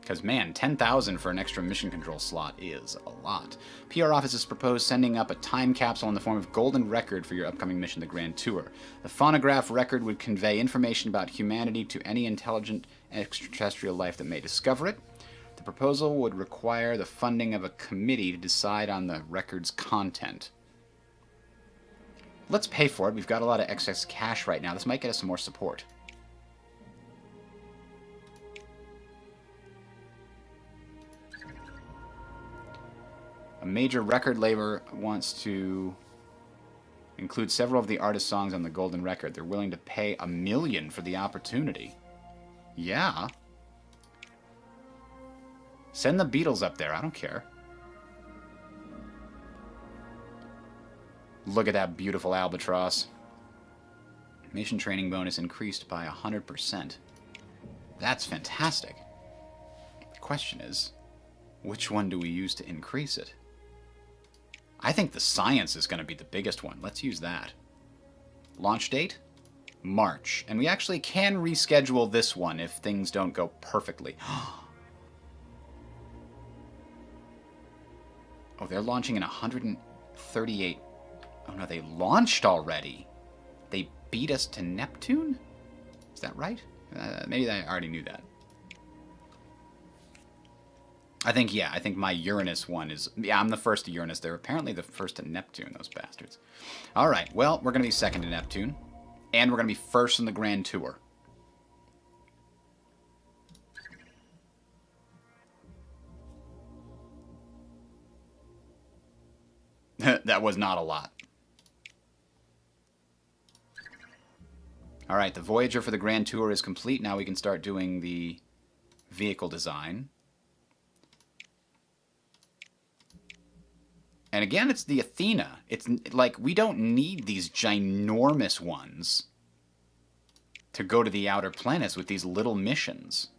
Because, man, 10,000 for an extra mission control slot is a lot. PR offices propose sending up a time capsule in the form of golden record for your upcoming mission, the Grand Tour. The phonograph record would convey information about humanity to any intelligent extraterrestrial life that may discover it. The proposal would require the funding of a committee to decide on the record's content. Let's pay for it. We've got a lot of excess cash right now. This might get us some more support. A major record label wants to include several of the artist's songs on the golden record. They're willing to pay $1 million for the opportunity. Yeah. Send the Beatles up there. I don't care. Look at that beautiful albatross. Mission training bonus increased by 100%. That's fantastic. The question is, which one do we use to increase it? I think the science is going to be the biggest one. Let's use that. Launch date? March. And we actually can reschedule this one if things don't go perfectly. Oh, they're launching in 138... Oh, no, they launched already. They beat us to Neptune? Is that right? Maybe I already knew that. I think my Uranus one is... Yeah, I'm the first to Uranus. They're apparently the first to Neptune, those bastards. All right, well, we're going to be second to Neptune. And we're going to be first in the Grand Tour. That was not a lot. All right, the Voyager for the Grand Tour is complete. Now we can start doing the vehicle design. And again, it's the Athena. It's like we don't need these ginormous ones to go to the outer planets with these little missions.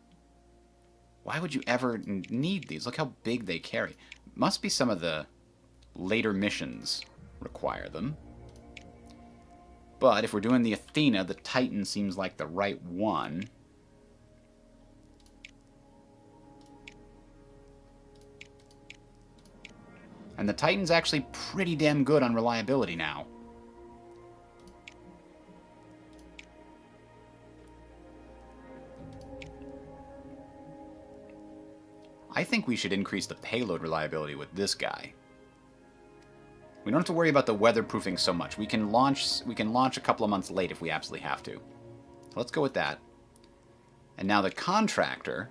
Why would you ever need these? Look how big they carry. Must be some of the later missions require them. But if we're doing the Athena, the Titan seems like the right one. And the Titan's actually pretty damn good on reliability now. I think we should increase the payload reliability with this guy. We don't have to worry about the weatherproofing so much. We can launch a couple of months late if we absolutely have to. So let's go with that. And now the contractor.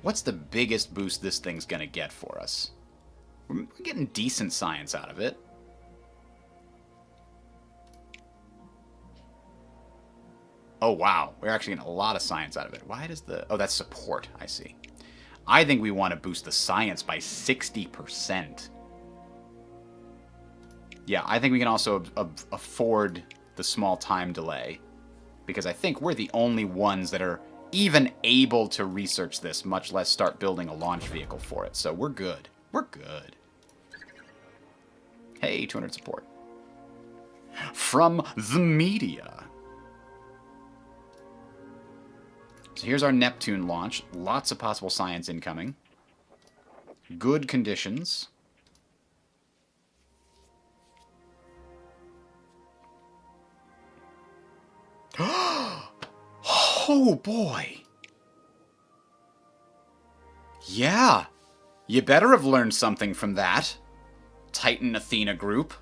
What's the biggest boost this thing's going to get for us? We're getting decent science out of it. Oh, wow. We're actually getting a lot of science out of it. Why does the... Oh, that's support. I see. I think we want to boost the science by 60%. Yeah, I think we can also afford the small time delay. Because I think we're the only ones that are even able to research this, much less start building a launch vehicle for it. So we're good. We're good. Hey, 200 support. From the media. So here's our Neptune launch. Lots of possible science incoming. Good conditions. Oh, boy. Yeah. You better have learned something from that, Titan Athena group.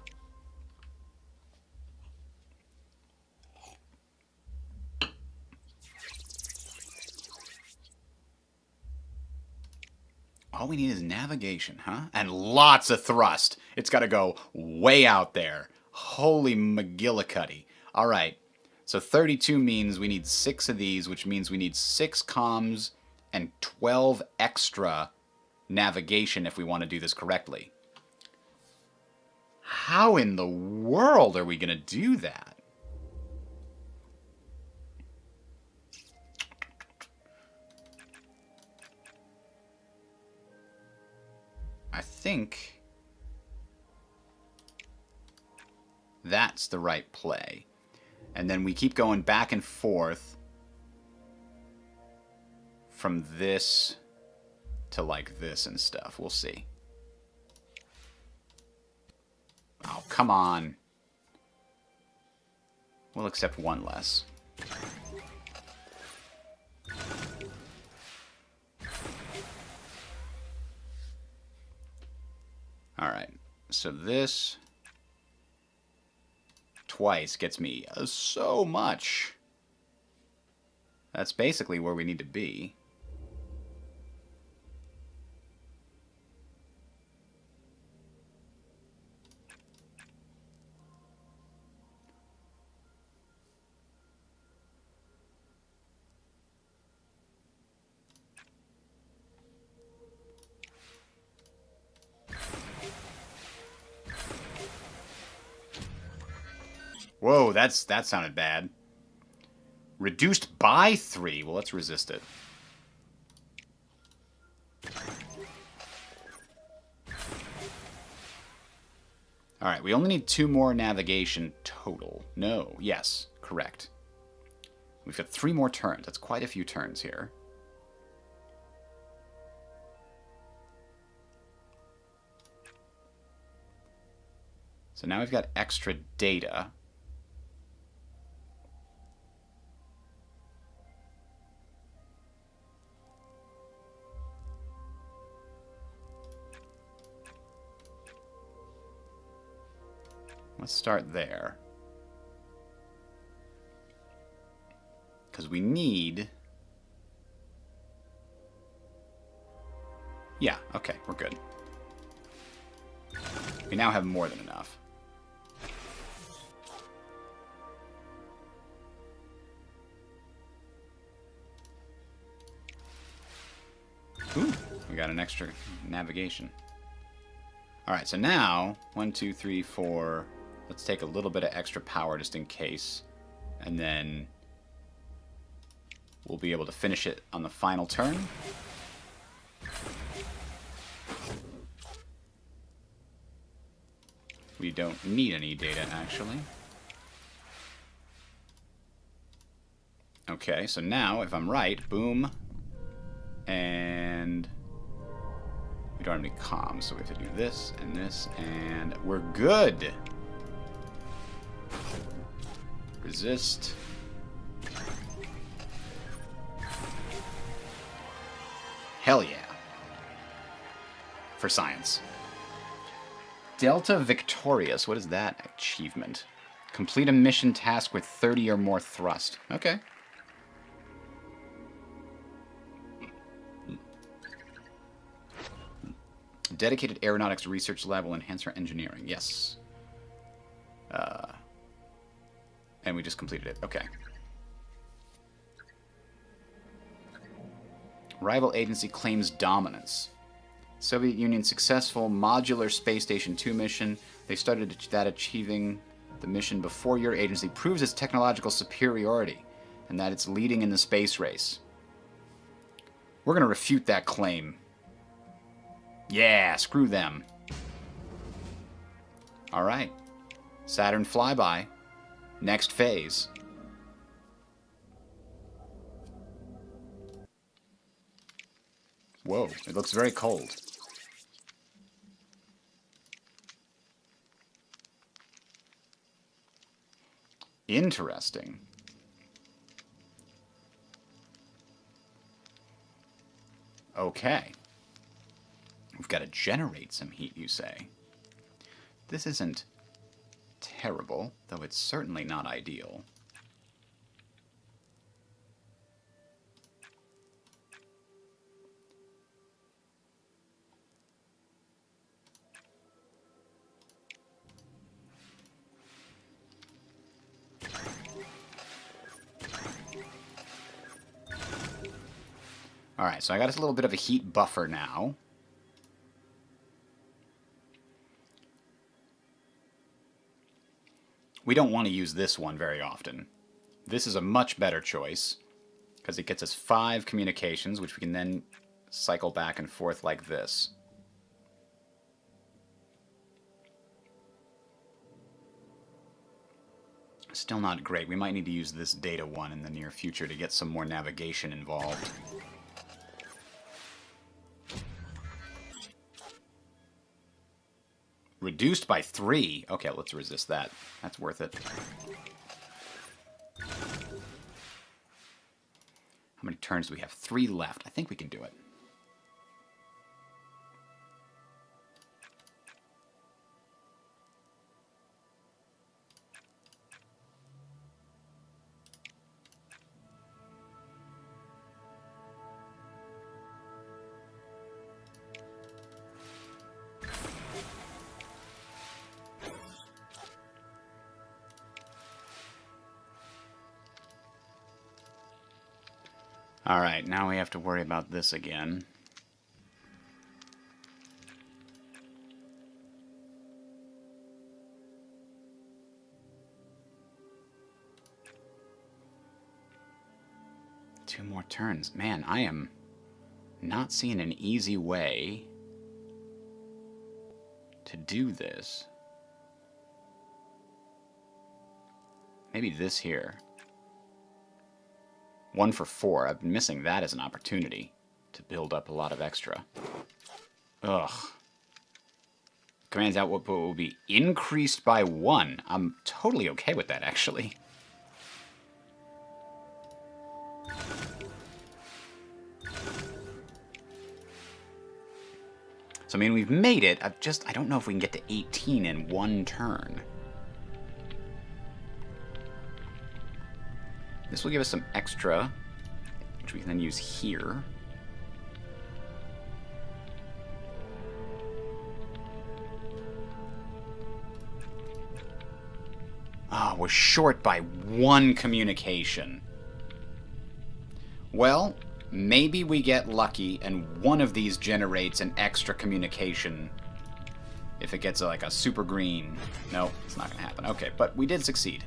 All we need is navigation, huh? And lots of thrust. It's got to go way out there. Holy McGillicuddy. All right. So 32 means we need 6 of these, which means we need 6 comms and 12 extra navigation if we want to do this correctly. How in the world are we going to do that? I think that's the right play. And then we keep going back and forth from this to like this and stuff. We'll see. Oh, come on. We'll accept one less. Alright, so this twice gets me so much. That's basically where we need to be. Whoa, that sounded bad. Reduced by 3. Well, let's resist it. Alright, we only need 2 more navigation total. No, yes, correct. We've got 3 more turns. That's quite a few turns here. So now we've got extra data. Let's start there. Because we need... Yeah, okay, we're good. We now have more than enough. Ooh, we got an extra navigation. Alright, so now, 1, 2, 3, 4... Let's take a little bit of extra power just in case. And then we'll be able to finish it on the final turn. We don't need any data, actually. Okay, so now, if I'm right, boom. And we don't have any comms, so we have to do this, and we're good! Resist. Hell yeah. For science. Delta Victorious. What is that achievement? Complete a mission task with 30 or more thrust. Okay. Dedicated Aeronautics Research Lab will enhance our engineering. Yes. And we just completed it. Okay. Rival agency claims dominance. Soviet Union successful modular space station 2 mission. They started that achieving the mission before your agency proves its technological superiority and that it's leading in the space race. We're going to refute that claim. Yeah, screw them. Alright. Saturn Flyby. Next phase. Whoa, it looks very cold. Interesting. Okay. We've got to generate some heat, you say. This isn't terrible, though it's certainly not ideal. Alright, so I got us a little bit of a heat buffer now. We don't want to use this one very often. This is a much better choice, because it gets us 5 communications, which we can then cycle back and forth like this. Still not great. We might need to use this data one in the near future to get some more navigation involved. Reduced by 3. Okay, let's resist that. That's worth it. How many turns do we have? 3 left. I think we can do it. Alright, now we have to worry about this again. Two more turns. Man, I am not seeing an easy way to do this. Maybe this here. 1 for 4. I've been missing that as an opportunity to build up a lot of extra. Ugh. Command's output will be increased by 1. I'm totally okay with that, actually. So, I mean, we've made it. I don't know if we can get to 18 in 1 turn. This will give us some extra, which we can then use here. Oh, we're short by 1 communication. Well, maybe we get lucky and one of these generates an extra communication. If it gets like a super green. No, it's not going to happen. Okay, but we did succeed.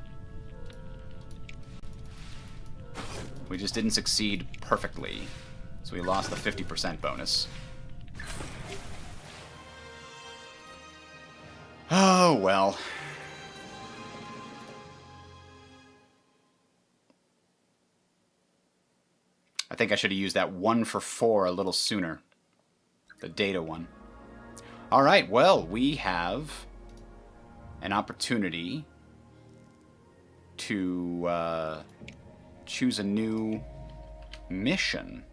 We just didn't succeed perfectly. So we lost the 50% bonus. Oh, well. I think I should have used that 1 for 4 a little sooner. The data one. Alright, well, we have an opportunity to choose a new mission.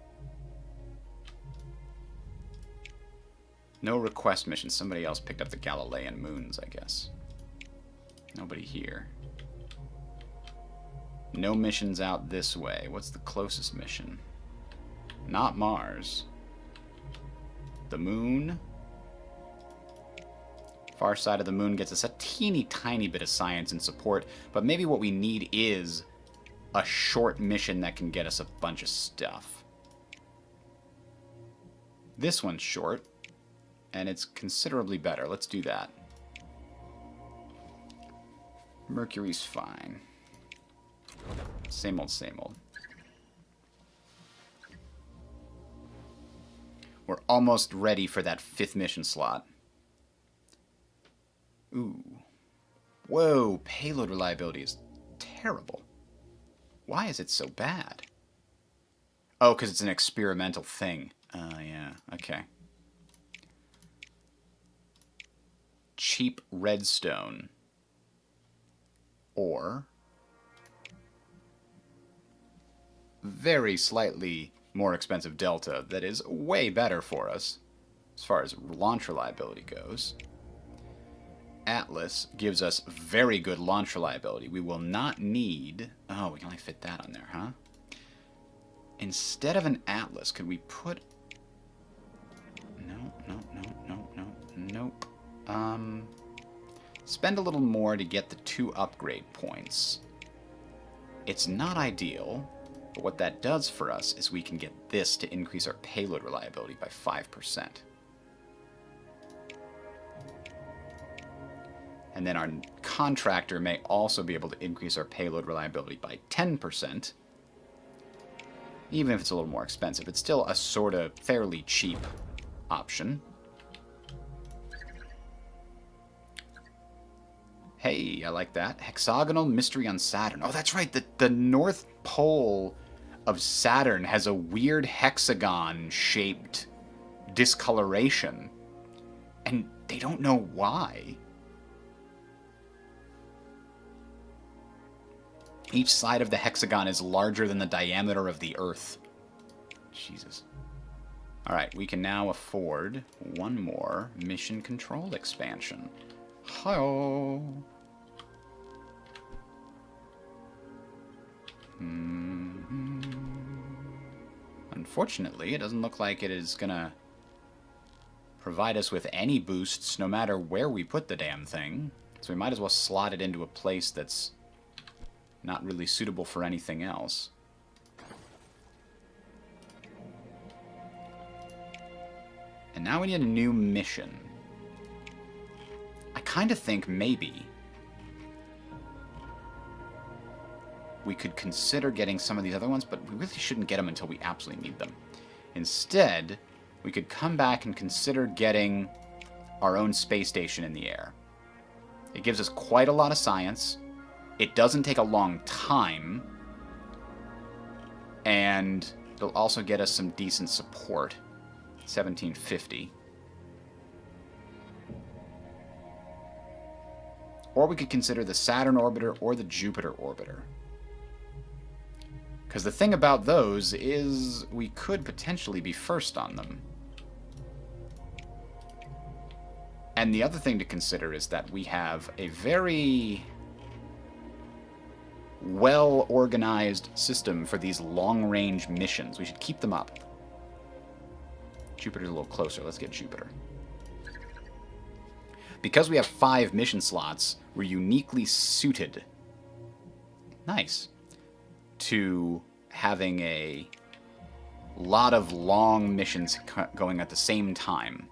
No request mission. Somebody else picked up the Galilean moons, I guess. Nobody here. No missions out this way. What's the closest mission? Not Mars. The moon. Far side of the moon gets us a teeny tiny bit of science and support, but maybe what we need is a short mission that can get us a bunch of stuff. This one's short, and it's considerably better. Let's do that. Mercury's fine. Same old, same old. We're almost ready for that 5th mission slot. Ooh. Whoa, payload reliability is terrible. Why is it so bad? Oh, because it's an experimental thing. Yeah, okay. Cheap redstone. Or very slightly more expensive delta that is way better for us as far as launch reliability goes. Atlas gives us very good launch reliability. We will not need... Oh, we can only fit that on there, huh? Instead of an Atlas, could we put... Nope. Spend a little more to get the 2 upgrade points. It's not ideal, but what that does for us is we can get this to increase our payload reliability by 5%. And then our contractor may also be able to increase our payload reliability by 10%. Even if it's a little more expensive, it's still a sort of fairly cheap option. Hey, I like that. Hexagonal mystery on Saturn. Oh, that's right. The North Pole of Saturn has a weird hexagon-shaped discoloration. And They don't know why. Each side of the hexagon is larger than the diameter of the Earth. Jesus. Alright, we can now afford one more mission control expansion. Hi-oh! Unfortunately, it doesn't look like it is gonna provide us with any boosts no matter where we put the damn thing. So we might as well slot it into a place that's not really suitable for anything else. And now we need a new mission. I kind of think maybe we could consider getting some of these other ones, but we really shouldn't get them until we absolutely need them. Instead, we could come back and consider getting our own space station in the air. It gives us quite a lot of science. It doesn't take a long time. And it'll also get us some decent support. 1750. Or we could consider the Saturn orbiter or the Jupiter orbiter. Because the thing about those is we could potentially be first on them. And the other thing to consider is that we have a very well-organized system for these long-range missions. We should keep them up. Jupiter's a little closer. Let's get Jupiter. Because we have 5 mission slots, we're uniquely suited. Nice. To having a lot of long missions going at the same time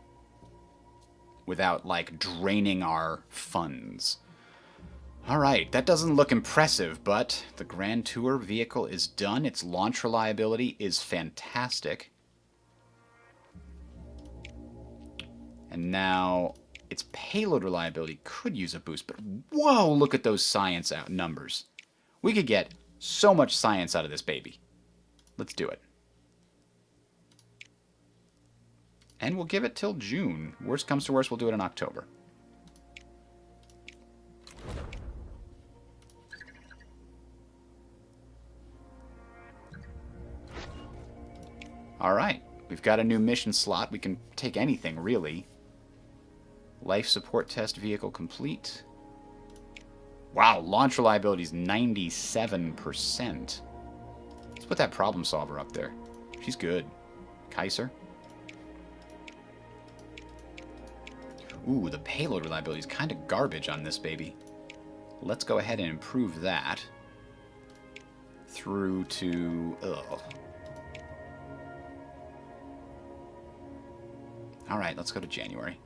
without, like, draining our funds. Alright, that doesn't look impressive, but the Grand Tour vehicle is done. Its launch reliability is fantastic. And now its payload reliability could use a boost, but whoa, look at those science numbers. We could get so much science out of this baby. Let's do it. And we'll give it till June. Worst comes to worst, we'll do it in October. Alright, we've got a new mission slot. We can take anything, really. Life support test vehicle complete. Wow, launch reliability is 97%. Let's put that problem solver up there. She's good. Kaiser. Ooh, the payload reliability is kind of garbage on this baby. Let's go ahead and improve that. Through to... ugh. Alright, let's go to January.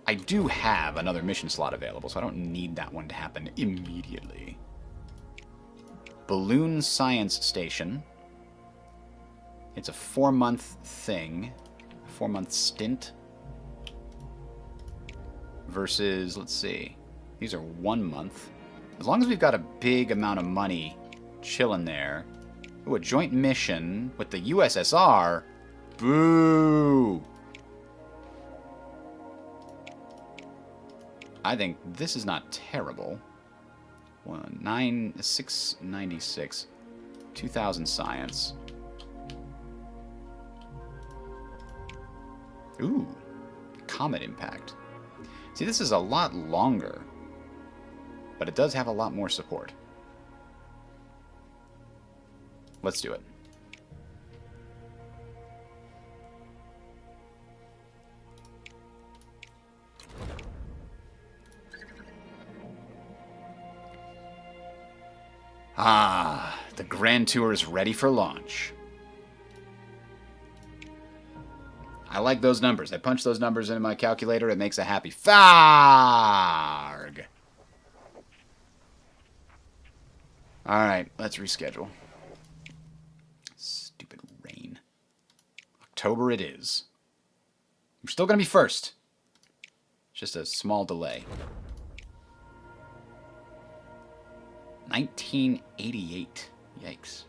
I do have another mission slot available, so I don't need that one to happen immediately. Balloon Science Station. It's a 4-month thing. A 4-month stint. Versus, let's see. These are 1 month. As long as we've got a big amount of money chilling there. Ooh, a joint mission with the USSR. Boo! I think this is not terrible. 696. 2,000 science. Ooh. Comet impact. See, this is a lot longer. But it does have a lot more support. Let's do it. Ah, the Grand Tour is ready for launch. I like those numbers. I punch those numbers into my calculator. It makes a happy farg. Alright, let's reschedule. Stupid rain. October it is. We're still going to be first. Just a small delay. 1988. Yikes.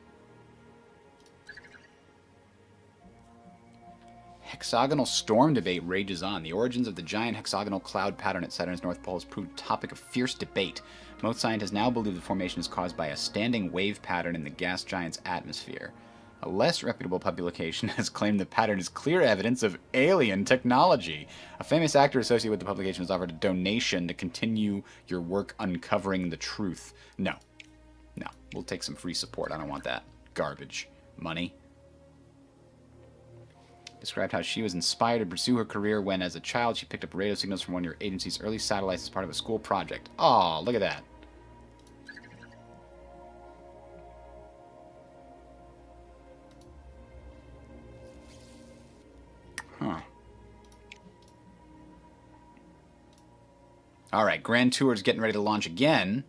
Hexagonal storm debate rages on. The origins of the giant hexagonal cloud pattern at Saturn's North Pole has proved a topic of fierce debate. Most scientists now believe the formation is caused by a standing wave pattern in the gas giant's atmosphere. A less reputable publication has claimed the pattern is clear evidence of alien technology. A famous actor associated with the publication has offered a donation to continue your work uncovering the truth. No. No. We'll take some free support. I don't want that garbage money. Described how she was inspired to pursue her career when, as a child, she picked up radio signals from one of your agency's early satellites as part of a school project. Aw, look at that. Huh. Alright, Grand Tour's getting ready to launch again.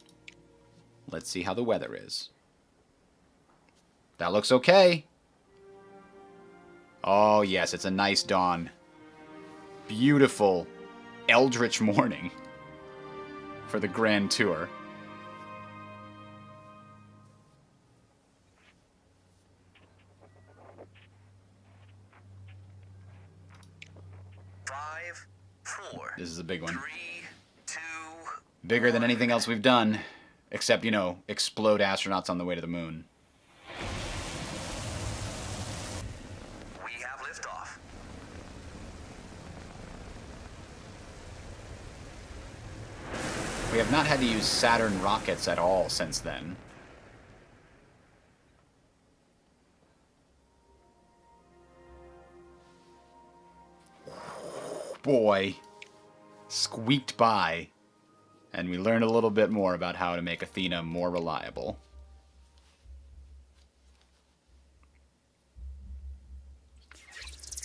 Let's see how the weather is. That looks okay. Oh, yes, it's a nice dawn. Beautiful, eldritch morning for the Grand Tour.
Five, four.
This is a big one.
3, 2.
Bigger than anything else we've done. Except, you know, explode astronauts on the way to the moon.
We have liftoff.
We have not had to use Saturn rockets at all since then. Boy. Squeaked by. And we learned a little bit more about how to make Athena more reliable.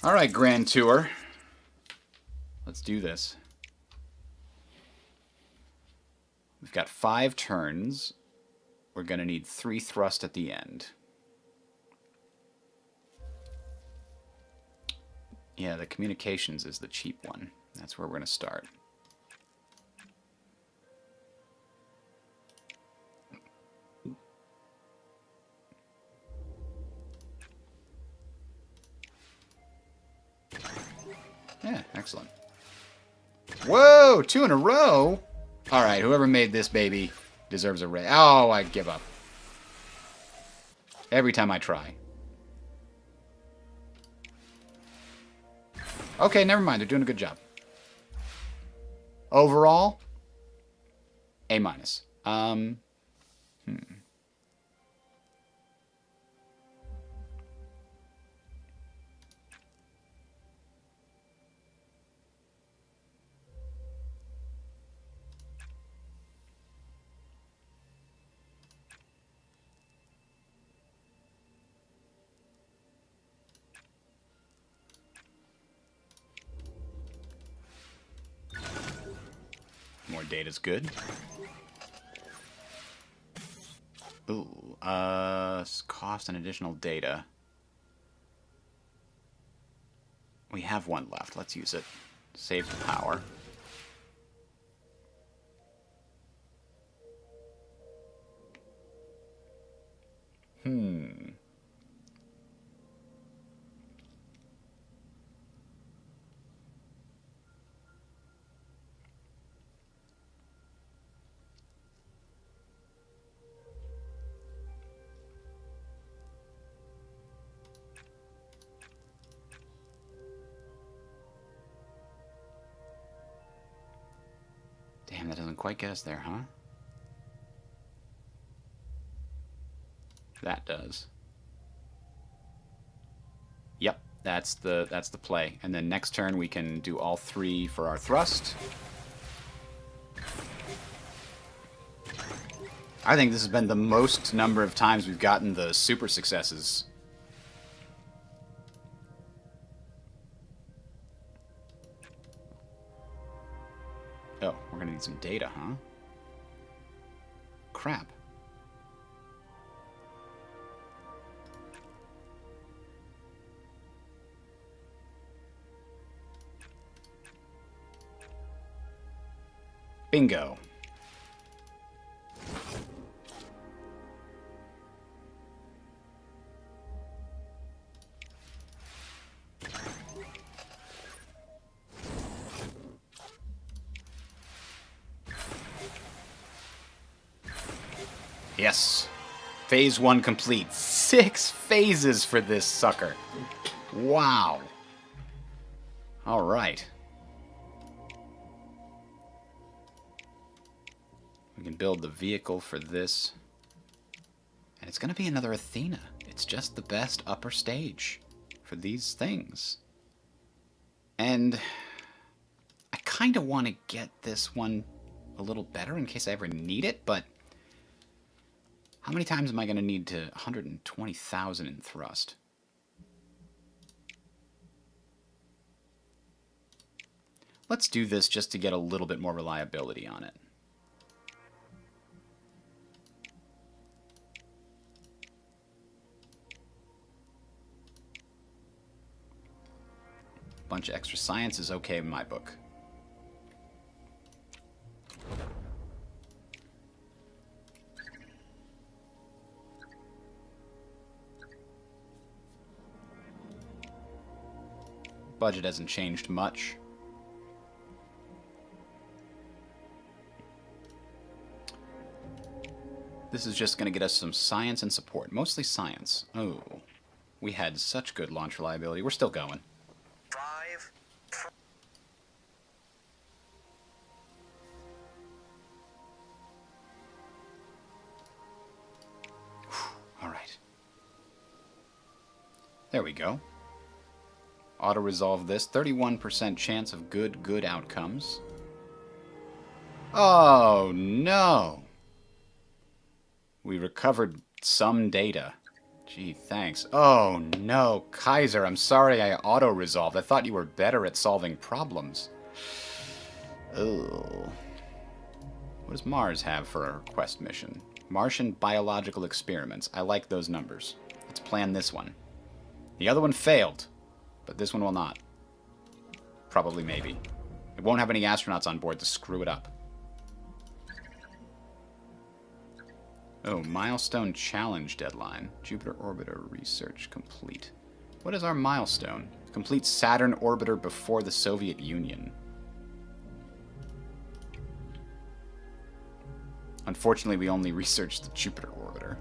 Alright, Grand Tour. Let's do this. We've got 5 turns. We're going to need 3 thrust at the end. Yeah, the communications is the cheap one. That's where we're going to start. Yeah, excellent. Whoa, 2 in a row? Alright, whoever made this baby deserves a raise. Oh, I give up. Every time I try. Okay, never mind. They're doing a good job. Overall, A-. More data's good. Ooh, cost and additional data. We have 1 left. Let's use it. Save the power. Damn, that doesn't quite get us there, huh? That does. Yep, that's the play. And then next turn we can do all 3 for our thrust. I think this has been the most number of times we've gotten the super successes. Oh, we're gonna need some data, huh? Crap. Bingo. Yes. Phase 1 complete. 6 phases for this sucker. Wow. All right. We can build the vehicle for this. And it's going to be another Athena. It's just the best upper stage for these things. And I kind of want to get this one a little better in case I ever need it, but how many times am I going to need to 120,000 in thrust? Let's do this just to get a little bit more reliability on it. Bunch of extra science is okay in my book. Budget hasn't changed much. This is just going to get us some science and support. Mostly science. Oh, we had such good launch reliability. We're still going.
5, 4.
All right. There we go. Auto-resolve this. 31% chance of good outcomes. Oh, no. We recovered some data. Gee, thanks. Oh, no. Kaiser, I'm sorry I auto-resolved. I thought you were better at solving problems. Oh. What does Mars have for our quest mission? Martian biological experiments. I like those numbers. Let's plan this one. The other one failed, but this one will not. Probably, maybe. It won't have any astronauts on board to screw it up. Oh, milestone challenge deadline. Jupiter orbiter research complete. What is our milestone? Complete Saturn orbiter before the Soviet Union. Unfortunately, we only researched the Jupiter orbiter.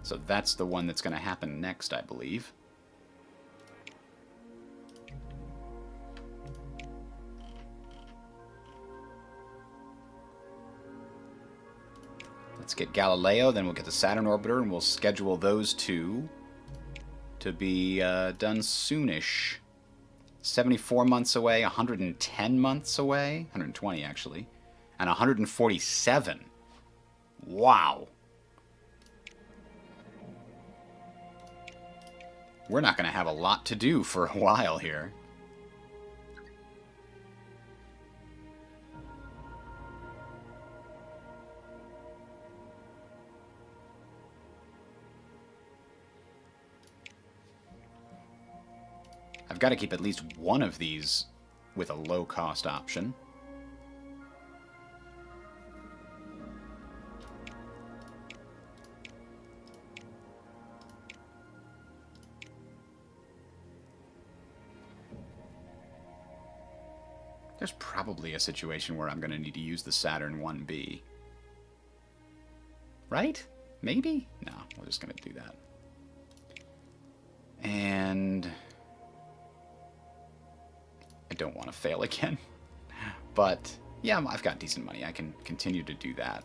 So that's the one that's going to happen next, I believe. Let's get Galileo, then we'll get the Saturn orbiter, and we'll schedule those two to be done soonish. 74 months away, 110 months away, 120 actually, and 147. Wow. We're not going to have a lot to do for a while here. I've got to keep at least one of these with a low-cost option. There's probably a situation where I'm going to need to use the Saturn 1B. Right? Maybe? No, we're just going to do that. And I don't want to fail again. But, yeah, I've got decent money. I can continue to do that.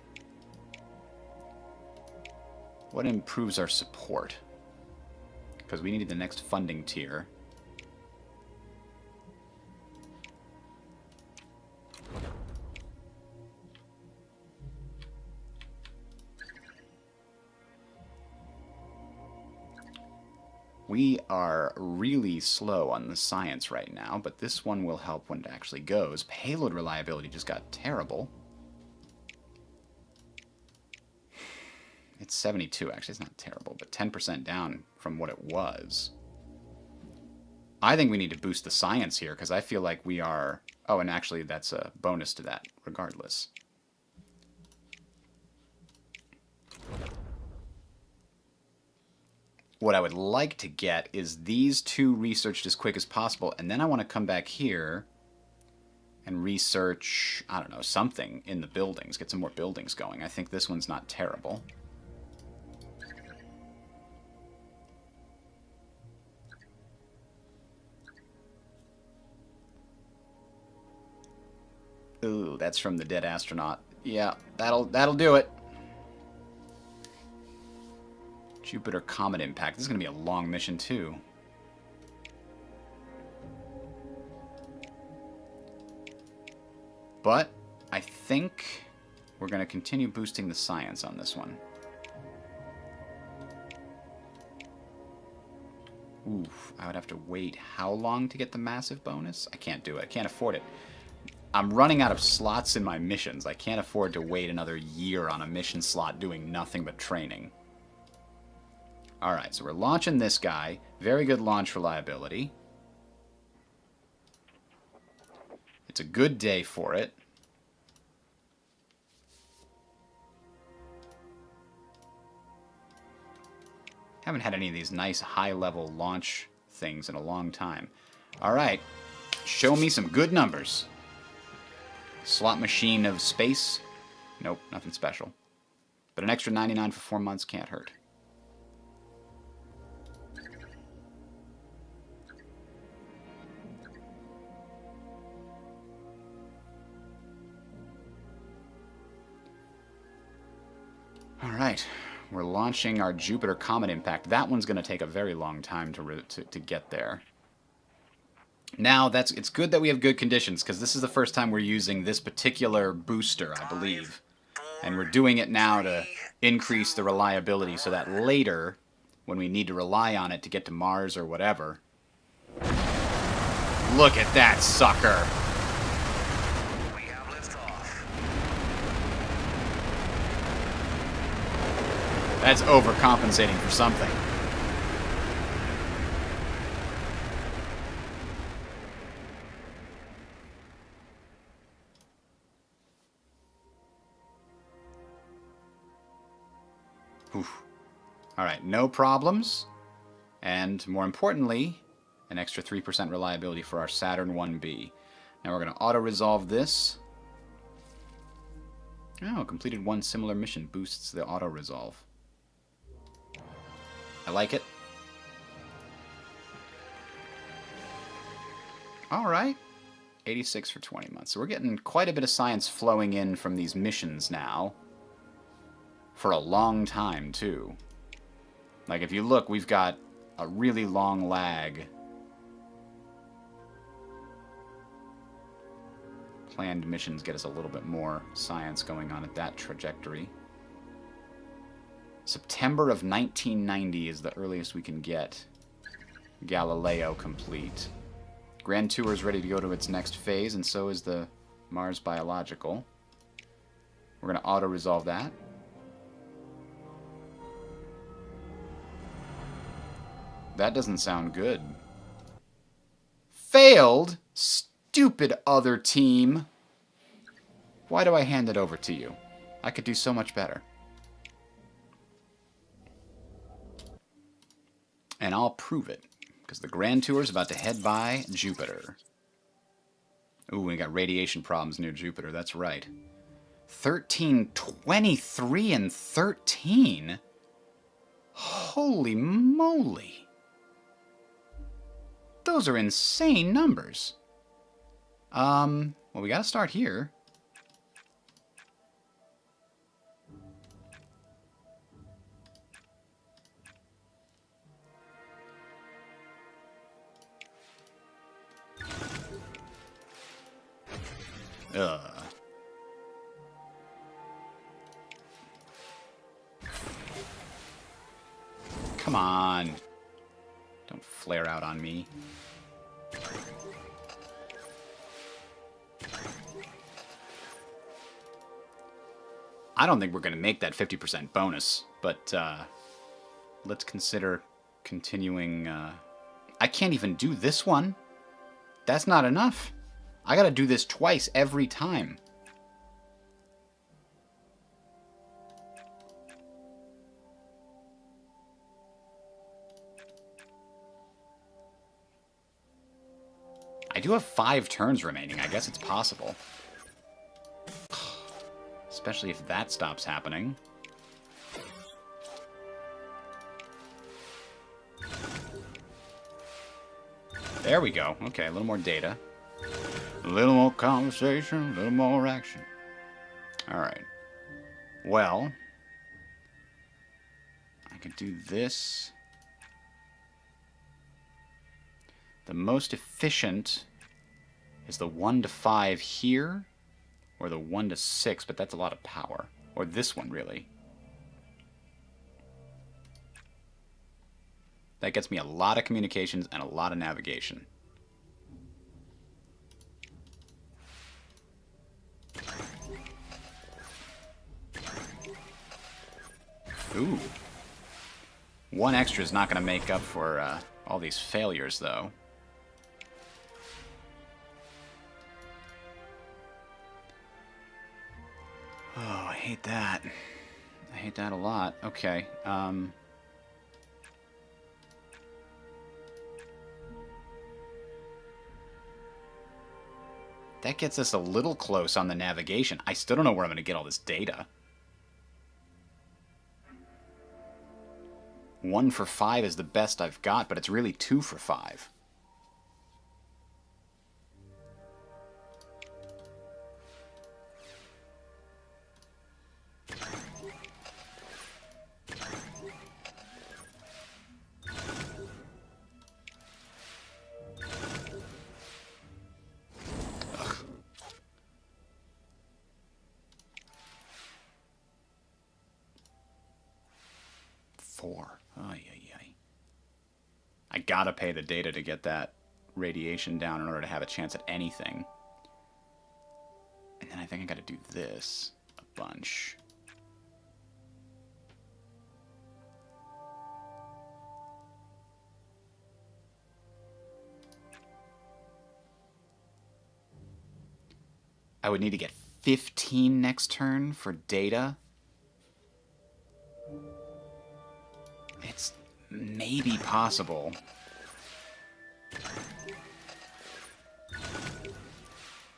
What improves our support? Because we need the next funding tier. We are really slow on the science right now, but this one will help when it actually goes. Payload reliability just got terrible. It's 72, actually. It's not terrible, but 10% down from what it was. I think we need to boost the science here, because I feel like we are... Oh, and actually, that's a bonus to that, regardless. What I would like to get is these two researched as quick as possible, and then I want to come back here and research, I don't know, something in the buildings. Get some more buildings going. I think this one's not terrible. Ooh, that's from the dead astronaut. Yeah, that'll do it. Jupiter Comet Impact. This is going to be a long mission, too. But I think we're going to continue boosting the science on this one. Oof, I would have to wait how long to get the massive bonus? I can't do it. I can't afford it. I'm running out of slots in my missions. I can't afford to wait another year on a mission slot doing nothing but training. Alright, so we're launching this guy. Very good launch reliability. It's a good day for it. Haven't had any of these nice high-level launch things in a long time. Alright, show me some good numbers. Slot machine of space? Nope, nothing special. But an extra 99 for 4 months can't hurt. Alright, we're launching our Jupiter Comet Impact. That one's going to take a very long time to get there. Now, it's good that we have good conditions, because this is the first time we're using this particular booster, I believe. And we're doing it now to increase the reliability so that later, when we need to rely on it to get to Mars or whatever... Look at that sucker!
We have liftoff.
That's overcompensating for something. Oof. Alright, no problems. And more importantly, an extra 3% reliability for our Saturn 1B. Now we're going to auto-resolve this. Oh, completed one similar mission. Boosts the auto-resolve. I like it. Alright. 86 for 20 months. So we're getting quite a bit of science flowing in from these missions now. For a long time, too. Like, if you look, we've got a really long lag. Planned missions get us a little bit more science going on at that trajectory. September of 1990 is the earliest we can get Galileo complete. Grand Tour is ready to go to its next phase, and so is the Mars Biological. We're going to auto-resolve that. That doesn't sound good. Failed? Stupid other team. Why do I hand it over to you? I could do so much better. And I'll prove it, because the Grand Tour is about to head by Jupiter. Ooh, we got radiation problems near Jupiter, that's right. 13, 23, and 13? Holy moly. Those are insane numbers. Well, we gotta start here. Ugh. Come on. Don't flare out on me. I don't think we're going to make that 50% bonus, but let's consider continuing. I can't even do this one. That's not enough. I got to do this twice every time. I do have 5 turns remaining. I guess it's possible. Especially if that stops happening. There we go. Okay, a little more data. A little more conversation, a little more action. Alright. Well, I can do this. The most efficient is the 1 to 5 here, or the 1 to 6, but that's a lot of power. Or this one, really. That gets me a lot of communications and a lot of navigation. Ooh. 1 extra is not going to make up for all these failures, though. Oh, I hate that. I hate that a lot. Okay, that gets us a little close on the navigation. I still don't know where I'm going to get all this data. 1 for 5 is the best I've got, but it's really 2 for 5. Ugh. 4. Ay, ay, ay. I gotta pay the data to get that radiation down in order to have a chance at anything. And then I think I gotta do this a bunch. I would need to get 15 next turn for data. It's maybe possible.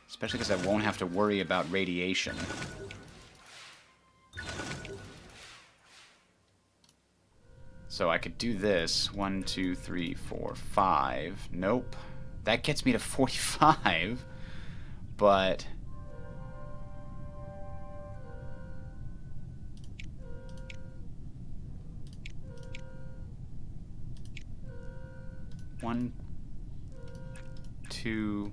Especially because I won't have to worry about radiation. So I could do this. 1, 2, 3, 4, 5. Nope. That gets me to 45. But... One, 2,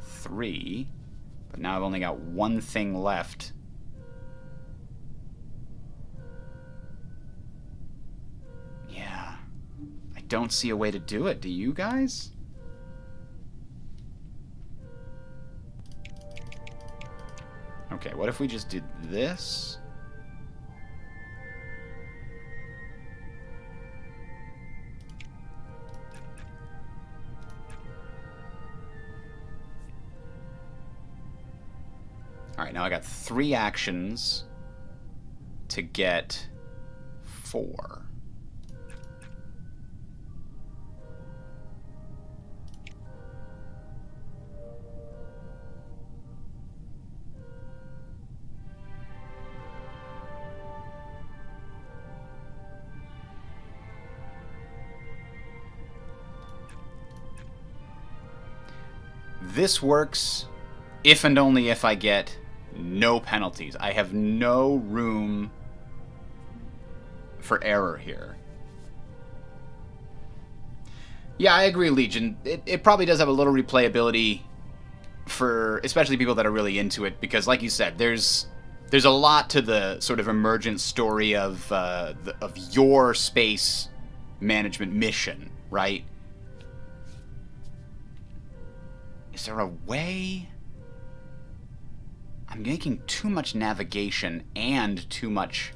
3. But now I've only got 1 thing left. Yeah. I don't see a way to do it. Do you guys? Okay, what if we just did this? Alright, now I got 3 actions to get 4. This works if and only if I get no penalties. I have no room for error here. Yeah, I agree, Legion. It probably does have a little replayability for especially people that are really into it, because like you said, there's a lot to the sort of emergent story of your space management mission, right? Is there a way? I'm making too much navigation and too much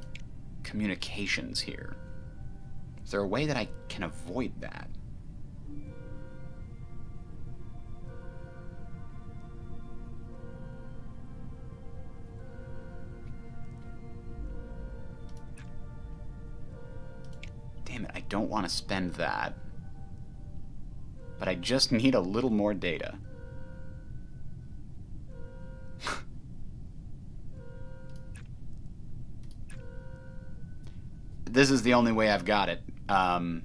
communications here. Is there a way that I can avoid that? Damn it, I don't want to spend that. But I just need a little more data. This is the only way I've got it. And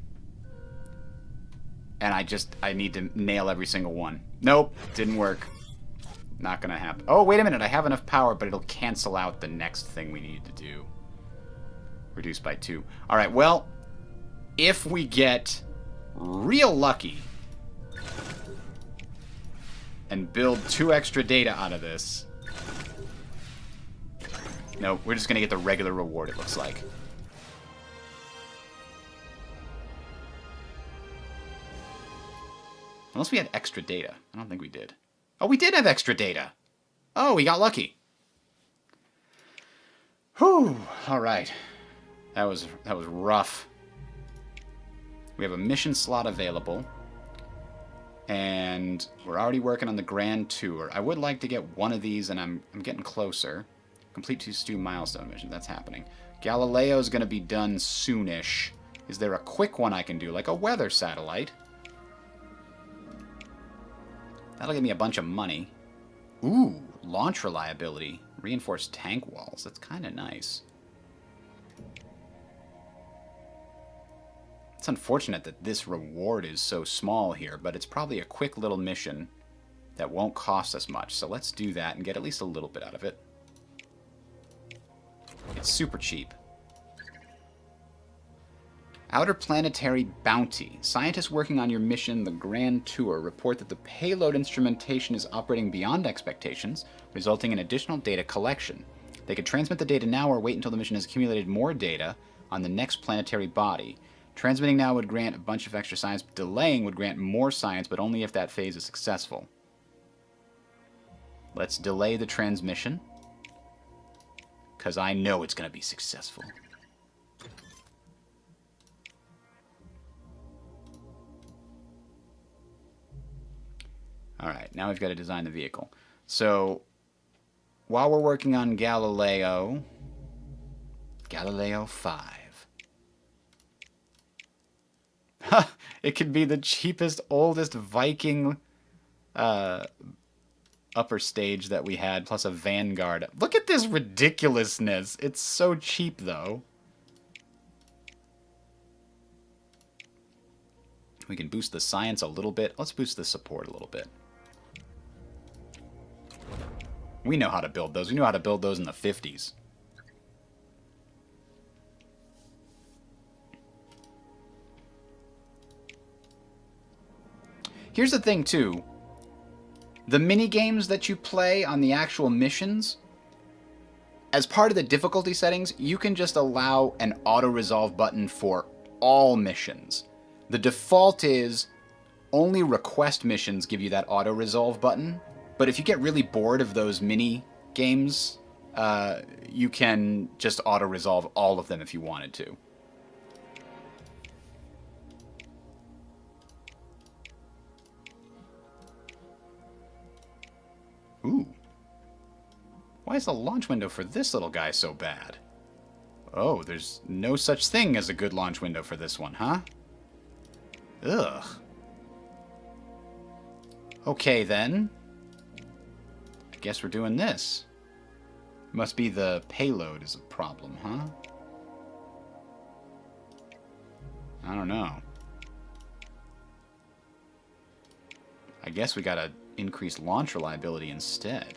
I need to nail every single one. Nope, didn't work. Not gonna happen. Oh, wait a minute, I have enough power, but it'll cancel out the next thing we need to do. Reduced by 2. Alright, well, if we get real lucky and build 2 extra data out of this... No, we're just gonna get the regular reward, it looks like. Unless we had extra data. I don't think we did. Oh, we did have extra data. Oh, we got lucky. Whew. All right. That was rough. We have a mission slot available. And we're already working on the Grand Tour. I would like to get one of these, and I'm getting closer. Complete 2 Stew milestone mission. That's happening. Galileo's going to be done soonish. Is there a quick one I can do, like a weather satellite? That'll give me a bunch of money. Ooh, launch reliability. Reinforced tank walls. That's kind of nice. It's unfortunate that this reward is so small here, but it's probably a quick little mission that won't cost us much. So let's do that and get at least a little bit out of it. It's super cheap. Outer Planetary Bounty. Scientists working on your mission, the Grand Tour, report that the payload instrumentation is operating beyond expectations, resulting in additional data collection. They could transmit the data now or wait until the mission has accumulated more data on the next planetary body. Transmitting now would grant a bunch of extra science. Delaying would grant more science, but only if that phase is successful. Let's delay the transmission, because I know it's going to be successful. Alright, now we've got to design the vehicle. So, while we're working on Galileo 5. It could be the cheapest, oldest Viking upper stage that we had, plus a Vanguard. Look at this ridiculousness. It's so cheap, though. We can boost the science a little bit. Let's boost the support a little bit. We know how to build those. We knew how to build those in the 50s. Here's the thing, too. The mini-games that you play on the actual missions, as part of the difficulty settings, you can just allow an auto-resolve button for all missions. The default is only request missions give you that auto-resolve button. But if you get really bored of those mini-games, you can just auto-resolve all of them if you wanted to. Ooh. Why is the launch window for this little guy so bad? Oh, there's no such thing as a good launch window for this one, huh? Ugh. Okay, then. I guess we're doing this. Must be the payload is a problem, huh? I don't know. I guess we gotta increase launch reliability instead.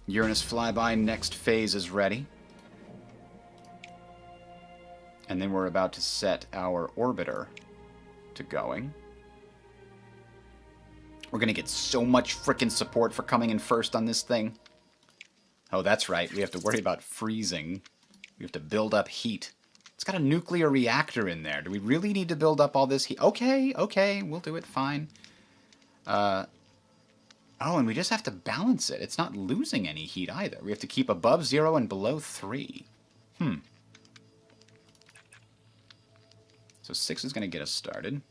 Uranus Flyby next phase is ready. And then we're about to set our orbiter to going. We're going to get so much frickin' support for coming in first on this thing. Oh, that's right. We have to worry about freezing. We have to build up heat. It's got a nuclear reactor in there. Do we really need to build up all this heat? Okay, okay, we'll do it, fine. Oh, and we just have to balance it. It's not losing any heat either. We have to keep above 0 and below 3. So 6 is going to get us started.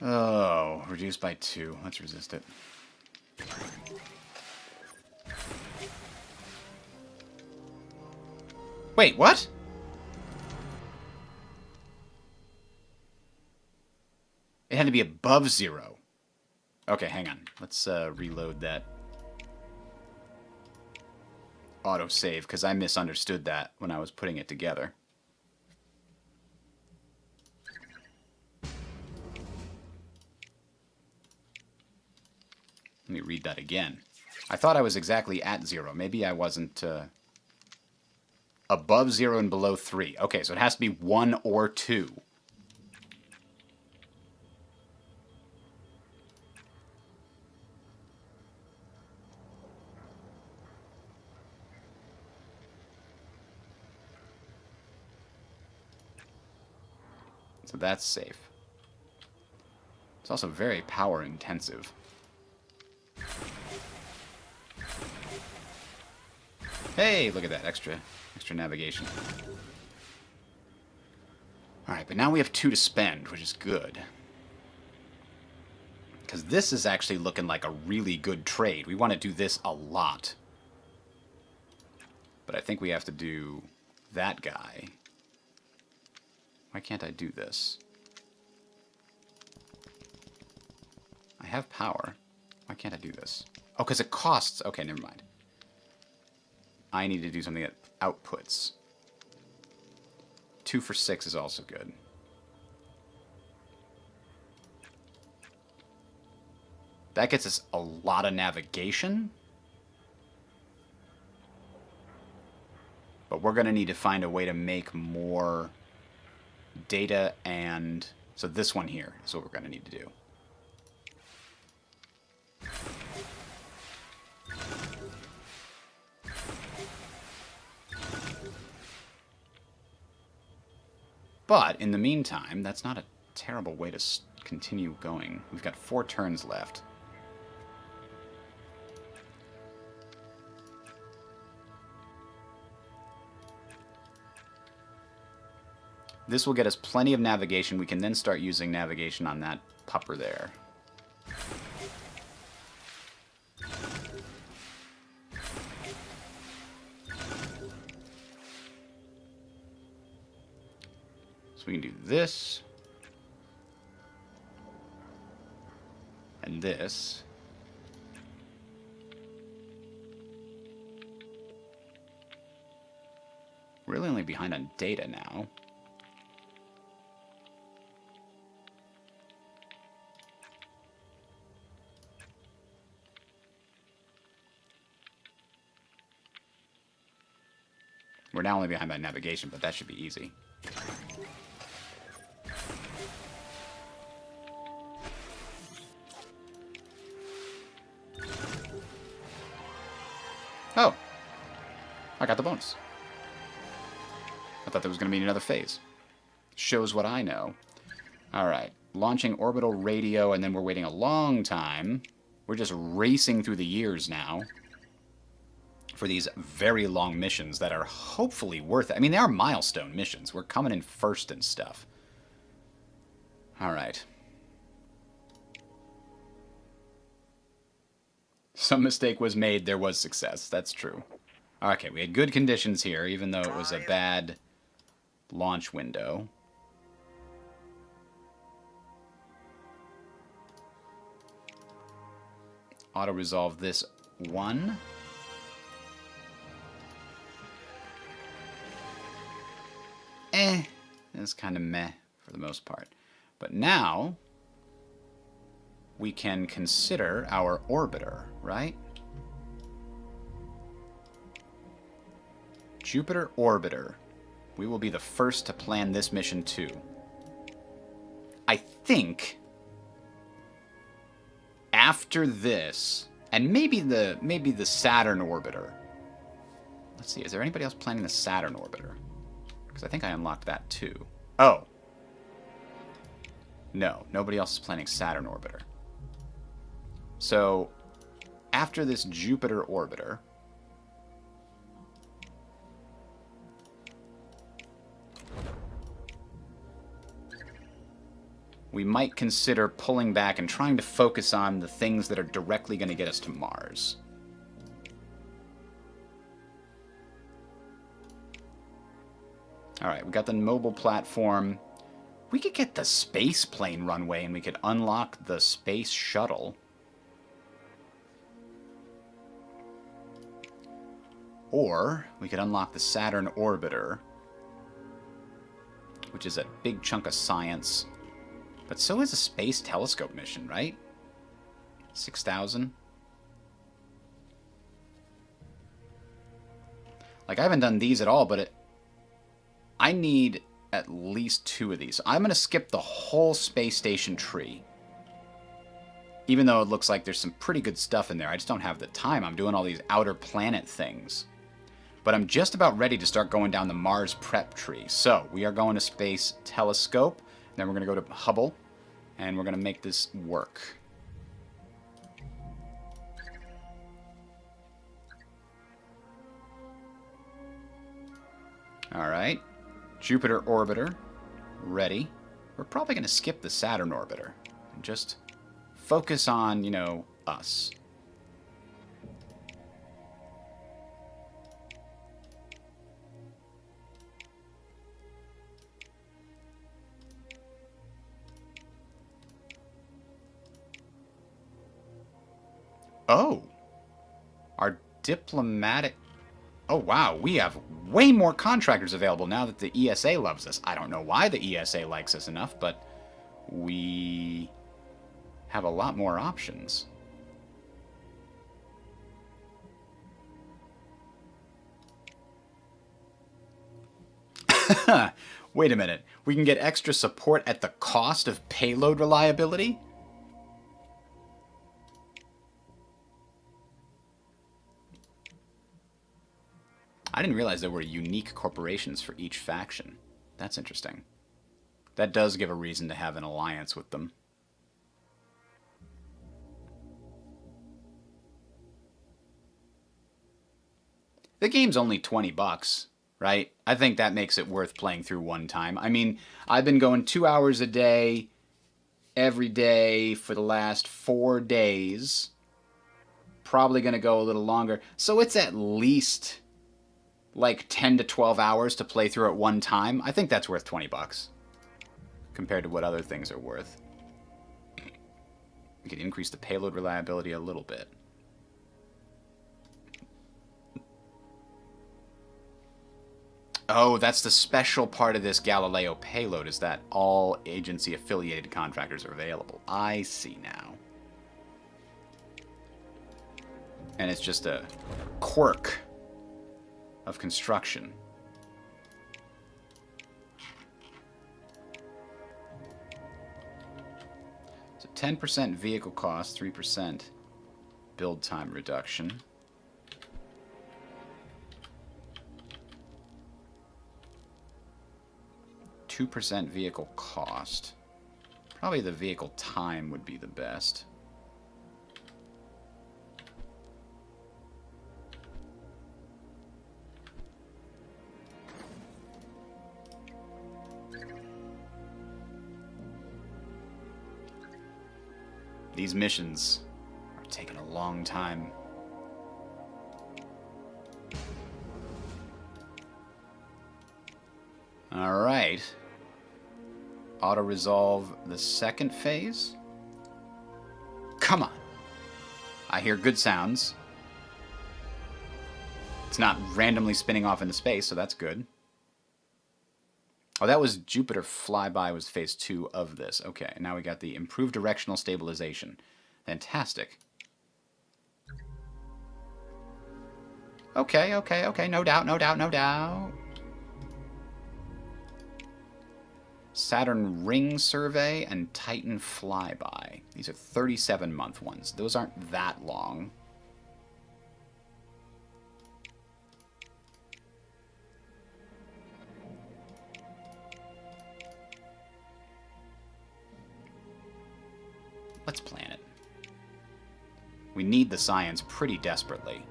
Oh, reduced by 2. Let's resist it. Wait, what? It had to be above 0. Okay, hang on. Let's reload that autosave, because I misunderstood that when I was putting it together. Let me read that again. I thought I was exactly at 0. Maybe I wasn't above 0 and below 3. Okay, so it has to be 1 or 2. So that's safe. It's also very power intensive. Hey, look at that, extra navigation. Alright, but now we have 2 to spend, which is good. Because this is actually looking like a really good trade. We want to do this a lot. But I think we have to do that guy. Why can't I do this? I have power. Why can't I do this? Oh, because it costs. Okay, never mind. I need to do something that outputs. 2 for 6 is also good. That gets us a lot of navigation. But we're going to need to find a way to make more data and... So this one here is what we're going to need to do. But, in the meantime, that's not a terrible way to continue going. We've got 4 turns left. This will get us plenty of navigation. We can then start using navigation on that pupper there. So we can do this. And this. We're really only behind on data now. We're now only behind by navigation, but that should be easy. Oh! I got the bonus. I thought there was going to be another phase. Shows what I know. Alright. Launching orbital radio, and then we're waiting a long time. We're just racing through the years now for these very long missions that are hopefully worth it. I mean, they are milestone missions. We're coming in first and stuff. Alright. Some mistake was made, there was success. That's true. Okay, we had good conditions here, even though it was a bad launch window. Auto-resolve this one. It's kind of meh for the most part. But now, we can consider our orbiter, right? Jupiter orbiter. We will be the first to plan this mission too. I think after this, And maybe the Saturn orbiter. Let's see, is there anybody else planning the Saturn orbiter? Because I think I unlocked that too. Oh. No, nobody else is planning Saturn orbiter. So, after this Jupiter orbiter, we might consider pulling back and trying to focus on the things that are directly going to get us to Mars. Alright, we got the mobile platform. We could get the space plane runway and we could unlock the space shuttle. Or we could unlock the Saturn orbiter, which is a big chunk of science. But so is a space telescope mission, right? 6,000. Like, I haven't done these at all, but I need at least 2 of these. I'm going to skip the whole space station tree. Even though it looks like there's some pretty good stuff in there. I just don't have the time. I'm doing all these outer planet things. But I'm just about ready to start going down the Mars prep tree. So, we are going to Space Telescope. Then we're going to go to Hubble. And we're going to make this work. Alright. Jupiter orbiter. Ready. We're probably going to skip the Saturn orbiter. And just focus on, you know, us. Oh, our diplomatic... Oh, wow, we have way more contractors available now that the ESA loves us. I don't know why the ESA likes us enough, but we have a lot more options. Wait a minute. We can get extra support at the cost of payload reliability? I didn't realize there were unique corporations for each faction. That's interesting. That does give a reason to have an alliance with them. The game's only $20, right? I think that makes it worth playing through one time. I mean, I've been going 2 hours a day, every day for the last 4 days. Probably going to go a little longer. So it's at least like 10 to 12 hours to play through at one time. I think that's worth $20 compared to what other things are worth. We could increase the payload reliability a little bit. Oh, that's the special part of this Galileo payload, is that all agency-affiliated contractors are available. I see now. And it's just a quirk of construction. So 10% vehicle cost, 3% build time reduction. %2 vehicle cost. Probably the vehicle time would be the best. These missions are taking a long time. Alright. Auto-resolve the second phase. Come on. I hear good sounds. It's not randomly spinning off into space, so that's good. Oh, that was Jupiter Flyby was phase 2 of this. Okay, now we got the improved directional stabilization. Fantastic. Okay, okay, okay. No doubt, no doubt, no doubt. Saturn Ring Survey and Titan Flyby. These are 37-month ones. Those aren't that long. We need the science pretty desperately.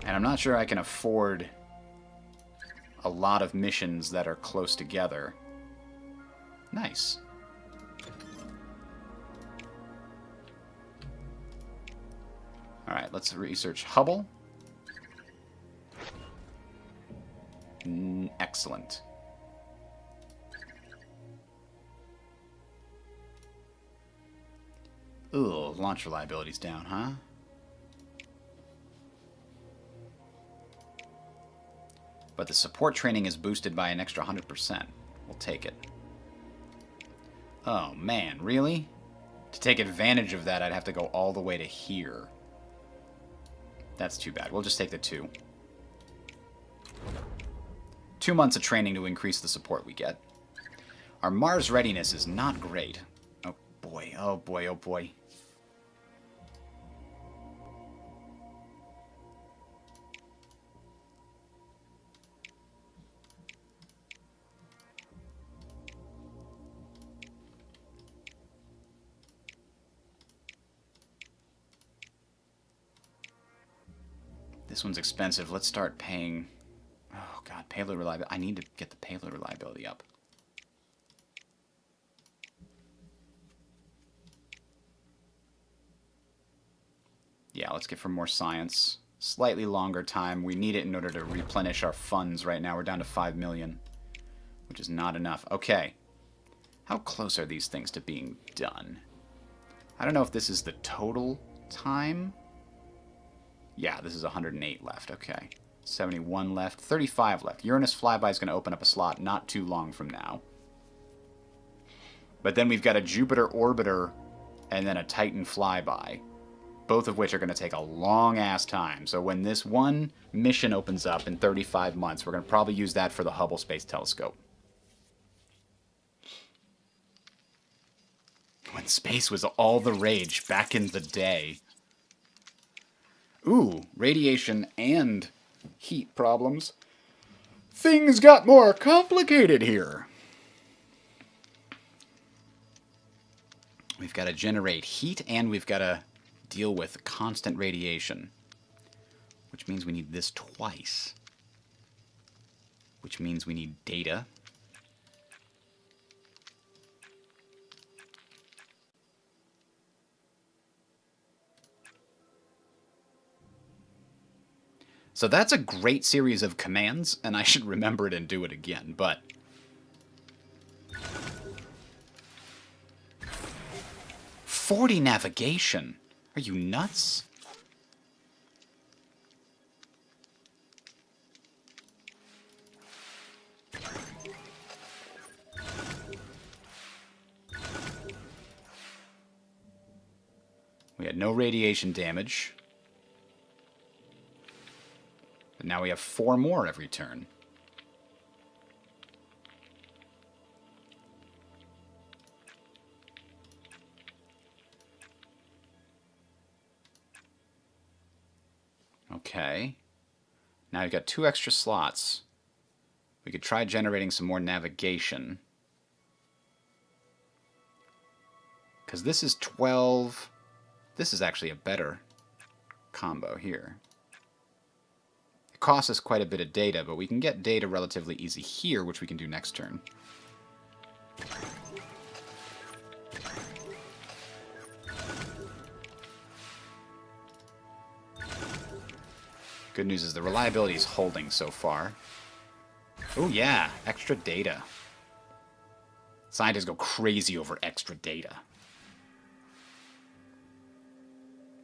And I'm not sure I can afford a lot of missions that are close together. Nice. Alright, let's research Hubble. Excellent. Ugh, launch reliability's down, huh? But the support training is boosted by an extra 100%. We'll take it. Oh, man, really? To take advantage of that, I'd have to go all the way to here. That's too bad. We'll just take the 2. 2 months of training to increase the support we get. Our Mars readiness is not great. Oh, boy. Oh, boy. Oh, boy. This one's expensive. Let's start paying... Oh, God. Payload reliability. I need to get the payload reliability up. Yeah, let's get for more science. Slightly longer time. We need it in order to replenish our funds right now. We're down to 5 million, which is not enough. Okay. How close are these things to being done? I don't know if this is the total time. Yeah, this is 108 left. Okay. 71 left. 35 left. Uranus Flyby is going to open up a slot not too long from now. But then we've got a Jupiter Orbiter and then a Titan Flyby. Both of which are going to take a long-ass time. So when this one mission opens up in 35 months, we're going to probably use that for the Hubble Space Telescope. When space was all the rage back in the day. Ooh, radiation and heat problems. Things got more complicated here. We've got to generate heat and we've got to deal with constant radiation. Which means we need this twice. Which means we need data. So that's a great series of commands, and I should remember it and do it again, but... 40 navigation? Are you nuts? We had no radiation damage. But now we have 4 more every turn. Okay. Now we've got 2 extra slots. We could try generating some more navigation. Because this is 12... This is actually a better combo here. It costs us quite a bit of data, but we can get data relatively easy here, which we can do next turn. Good news is the reliability is holding so far. Oh yeah, extra data. Scientists go crazy over extra data.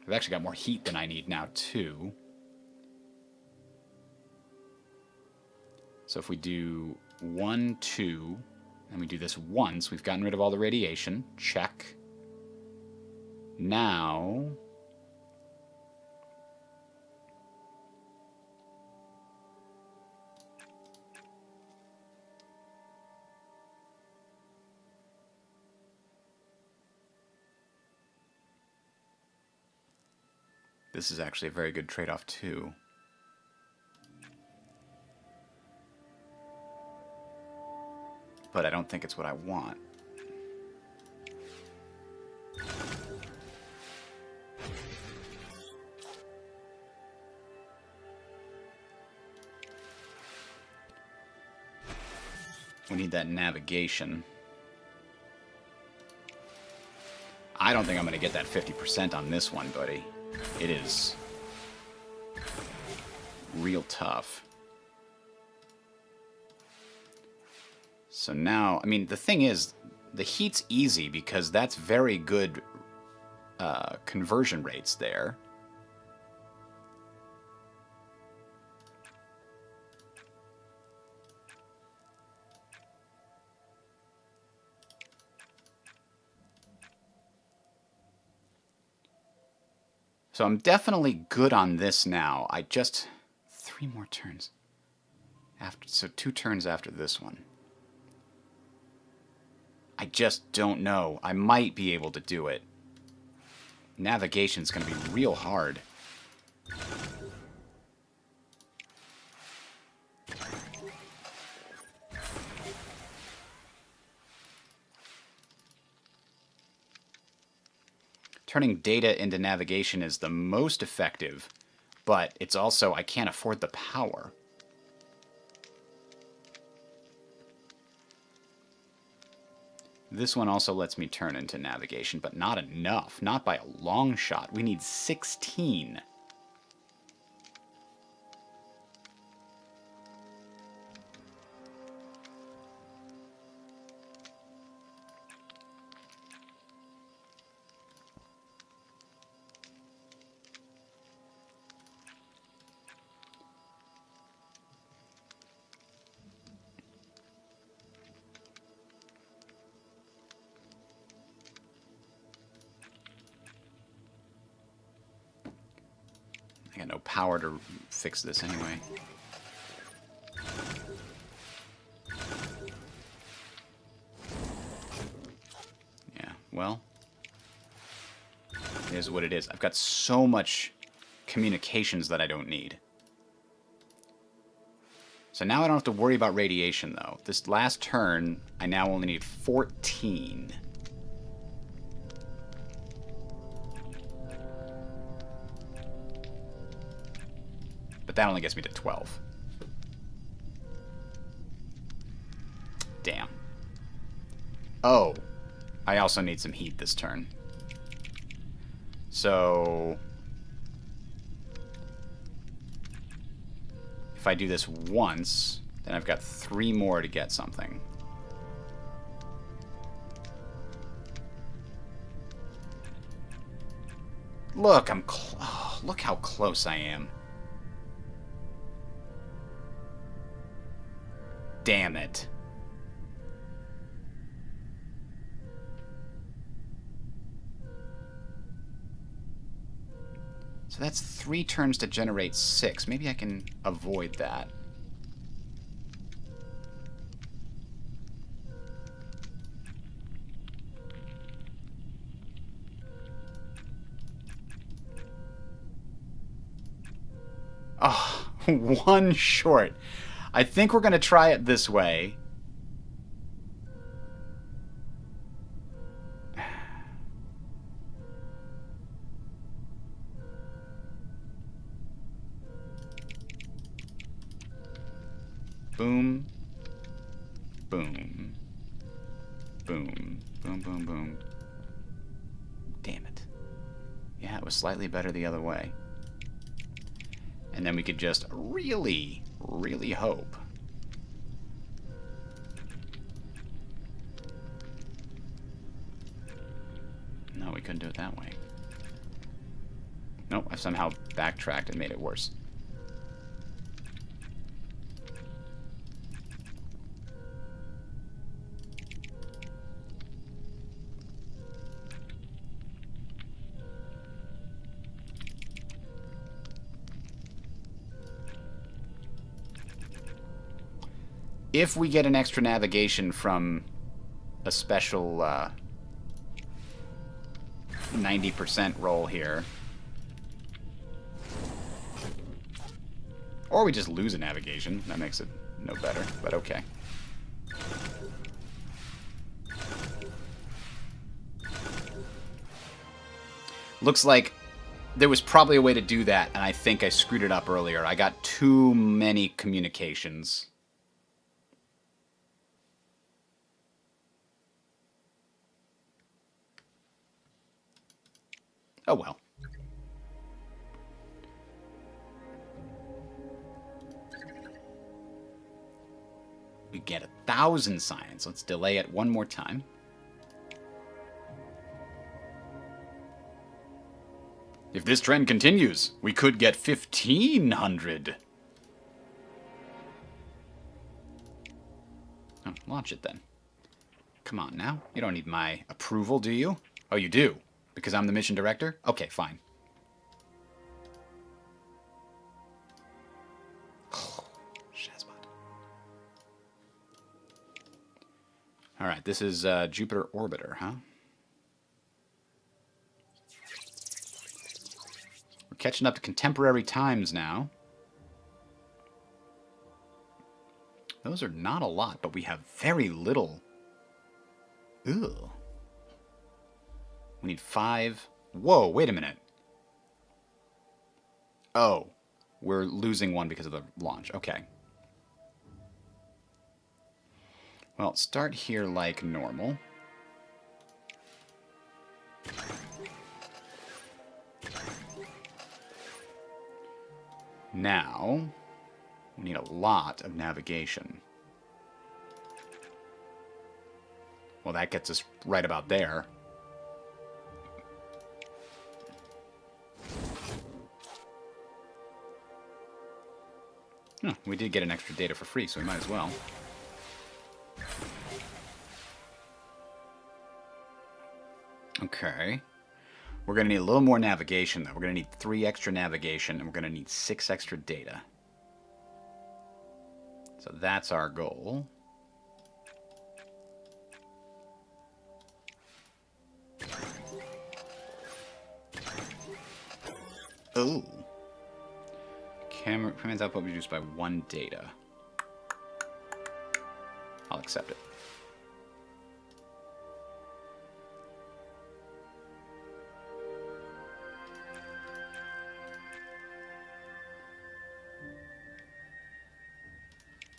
I've actually got more heat than I need now, too. So if we do 1, 2, and we do this once, we've gotten rid of all the radiation. Check. Now... This is actually a very good trade-off, too. but I don't think it's what I want. We need that navigation. I don't think I'm going to get that 50% on this one, buddy. It is real tough. So now, I mean, the thing is, the heat's easy because that's very good conversion rates there. So I'm definitely good on this now. I just... 3 more turns. So 2 turns after this one. I just don't know. I might be able to do it. Navigation's going to be real hard. Turning data into navigation is the most effective, but it's also, I can't afford the power. This one also lets me turn into navigation, but not enough. Not by a long shot. We need 16. I got no power to fix this anyway. Yeah, well, it is what it is. I've got so much communications that I don't need. So now I don't have to worry about radiation, though. This last turn, I now only need 14. But that only gets me to 12. Damn. Oh. I also need some heat this turn. So... if I do this once, then I've got 3 more to get something. Look, oh, look how close I am. Damn it. So that's 3 turns to generate 6. Maybe I can avoid that. Oh, 1 short. I think we're going to try it this way. Boom. Boom. Boom. Boom, boom, boom. Damn it. Yeah, it was slightly better the other way. And then we could just really hope. No, we couldn't do it that way. Nope, I've somehow backtracked and made it worse. If we get an extra navigation from a special 90% roll here, or we just lose a navigation, that makes it no better, but okay. Looks like there was probably a way to do that, and I think I screwed it up earlier. I got too many communications. Oh well. We get 1,000 science. Let's delay it one more time. If this trend continues, we could get 1,500. Oh, launch it then. Come on now. You don't need my approval, do you? Oh, you do? Because I'm the mission director? Okay, fine. Alright, this is Jupiter Orbiter, huh? We're catching up to contemporary times now. Those are not a lot, but we have very little. Ew. We need 5. Whoa, wait a minute. Oh, we're losing one because of the launch. Okay. Well, start here like normal. Now, we need a lot of navigation. Well, that gets us right about there. Huh, we did get an extra data for free, so we might as well. Okay. We're going to need a little more navigation, though. We're going to need 3 extra navigation, and we're going to need 6 extra data. So that's our goal. Oh. Command's output reduced by 1 data. I'll accept it.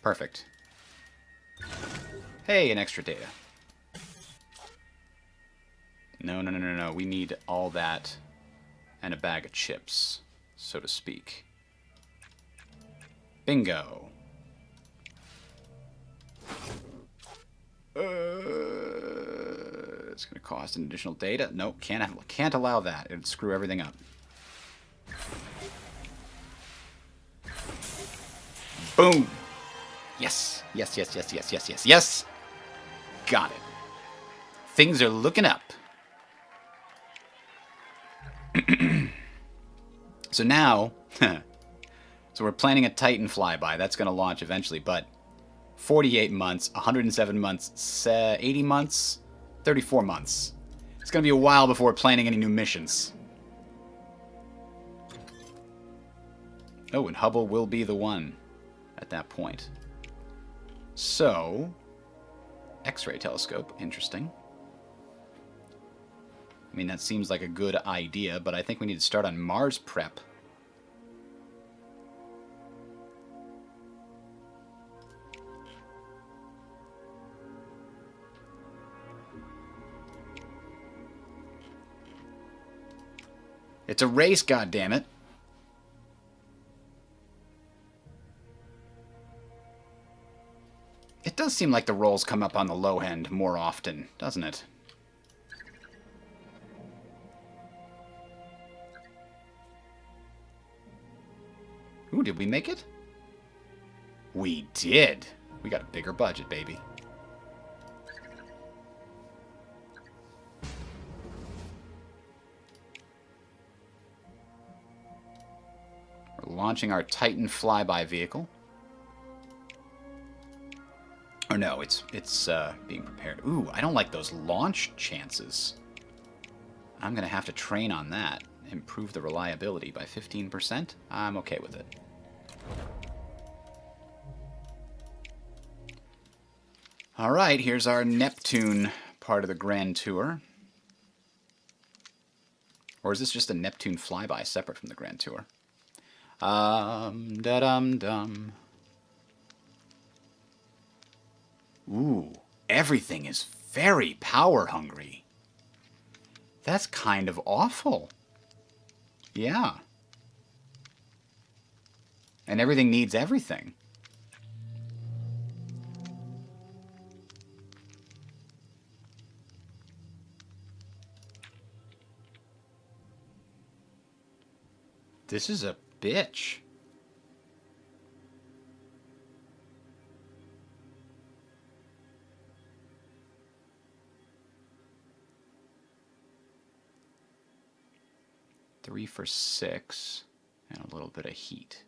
Perfect. Hey, an extra data. No. We need all that and a bag of chips, so to speak. Bingo. It's going to cost an additional data. Nope, can't allow that. It'd screw everything up. Boom. Yes. Yes. Got it. Things are looking up. So now, so we're planning a Titan flyby. That's going to launch eventually, but 48 months, 107 months, 80 months, 34 months. It's going to be a while before we're planning any new missions. Oh, and Hubble will be the one at that point. So, X-ray telescope, interesting. I mean, that seems like a good idea, but I think we need to start on Mars prep. It's a race, goddammit. It does seem like the rolls come up on the low end more often, doesn't it? Ooh, did we make it? We did. We got a bigger budget, baby. We're launching our Titan flyby vehicle. Or no, it's being prepared. Ooh, I don't like those launch chances. I'm going to have to train on that. Improve the reliability by 15%. I'm okay with it. All right, here's our Neptune part of the Grand Tour. Or is this just a Neptune flyby separate from the Grand Tour? Da-dum-dum. Ooh, everything is very power hungry. That's kind of awful. Yeah. And everything needs everything. This is a bitch. Three for 6, and a little bit of heat.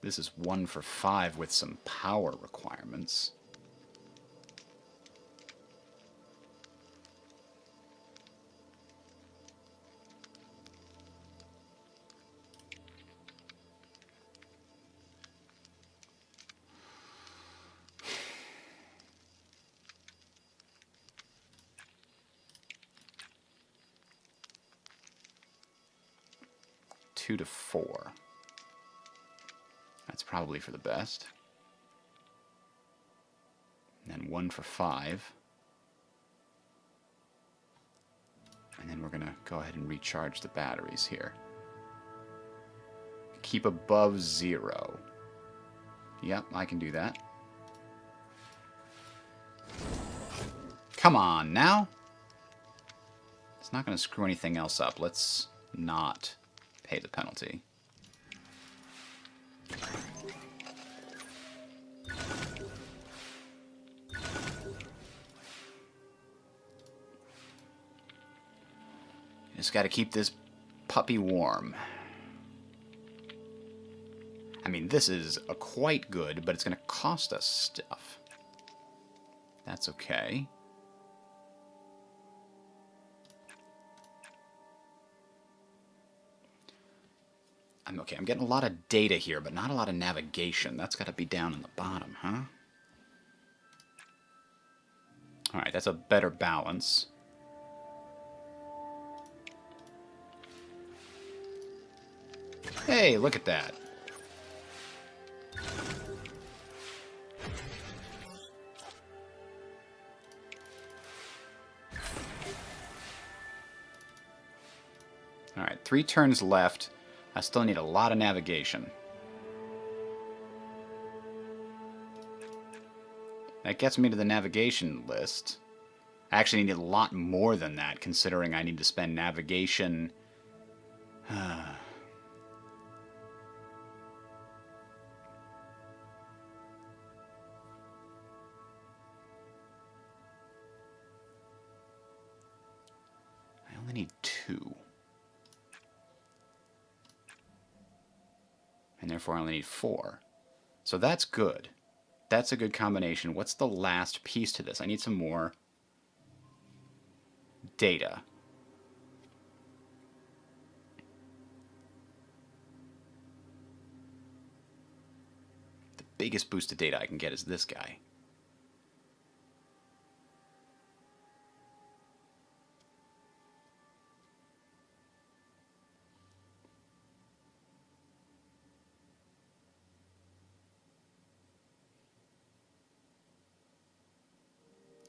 This is 1 for 5 with some power requirements. Two to 4. That's probably for the best. And then 1 for 5. And then we're going to go ahead and recharge the batteries here. Keep above 0. Yep, I can do that. Come on, now. It's not going to screw anything else up. Let's not pay the penalty. Just got to keep this puppy warm. I mean, this is a quite good, but it's going to cost us stuff. That's okay. I'm getting a lot of data here, but not a lot of navigation. That's got to be down in the bottom, huh? Alright, that's a better balance. Hey, look at that. Alright, 3 turns left. I still need a lot of navigation. That gets me to the navigation list. I actually need a lot more than that, considering I need to spend navigation... I only need 2. And therefore I only need 4. So that's good. That's a good combination. What's the last piece to this? I need some more data. The biggest boost of data I can get is this guy.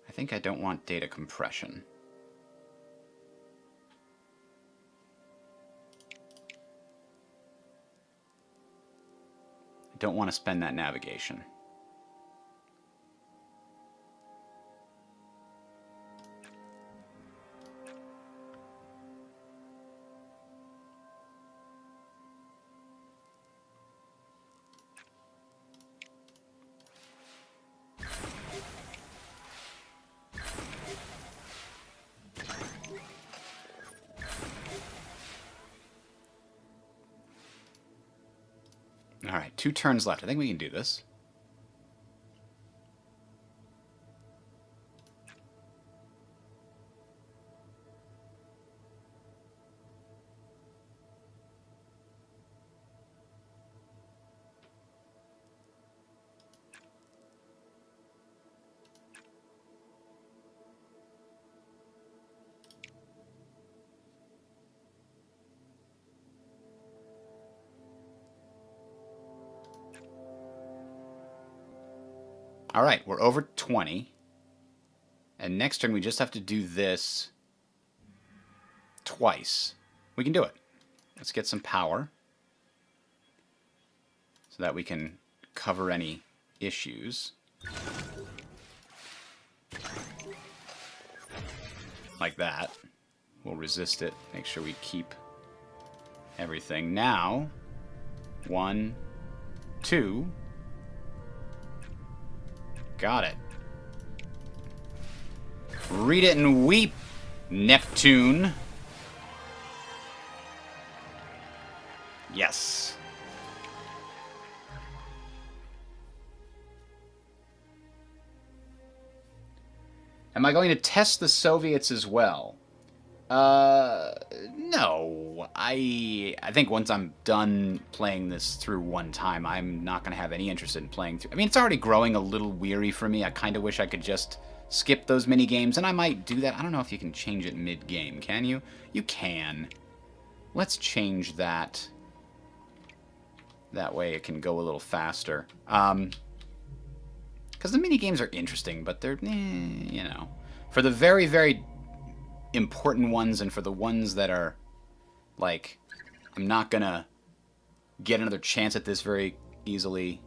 I think I don't want data compression. I don't want to spend that navigation. Alright, 2 turns left. I think we can do this. Alright, we're over 20. And next turn we just have to do this twice. We can do it. Let's get some power so that we can cover any issues. Like that. We'll resist it. Make sure we keep everything. Now, 1, 2. Got it. Read it and weep, Neptune. Yes. Am I going to test the Soviets as well? No. I think once I'm done playing this through one time, I'm not going to have any interest in playing through. I mean, it's already growing a little weary for me. I kind of wish I could just skip those mini games, and I might do that. I don't know if you can change it mid-game, can you? You can. Let's change that. That way it can go a little faster. Because the mini games are interesting, but they're, you know, for the very, very important ones and for the ones that are, like, I'm not gonna get another chance at this very easily,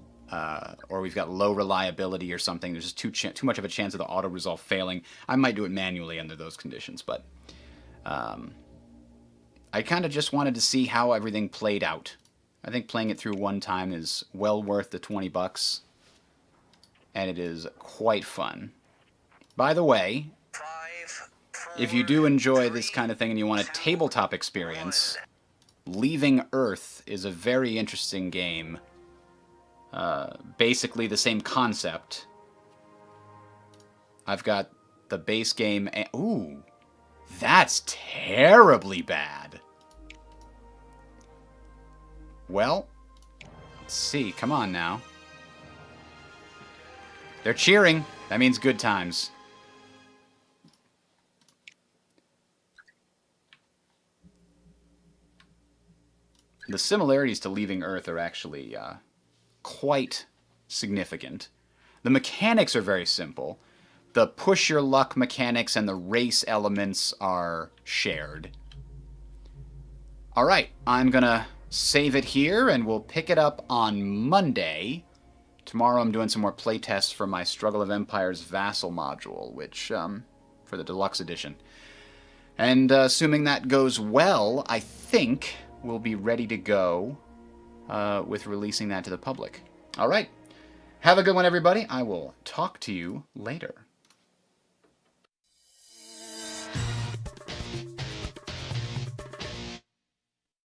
or we've got low reliability or something, there's just too much of a chance of the auto-resolve failing, I might do it manually under those conditions, but I kind of just wanted to see how everything played out. I think playing it through one time is well worth the $20, and it is quite fun. By the way, if you do enjoy this kind of thing and you want a tabletop experience, Leaving Earth is a very interesting game. Basically the same concept. I've got the base game and... Ooh, that's terribly bad. Well, let's see. Come on now. They're cheering. That means good times. The similarities to Leaving Earth are actually quite significant. The mechanics are very simple. The push your luck mechanics and the race elements are shared. Alright, I'm gonna save it here and we'll pick it up on Monday. Tomorrow I'm doing some more playtests for my Struggle of Empires Vassal module, which, for the deluxe edition. And assuming that goes well, I think we'll be ready to go with releasing that to the public. Alright, have a good one everybody. I will talk to you later.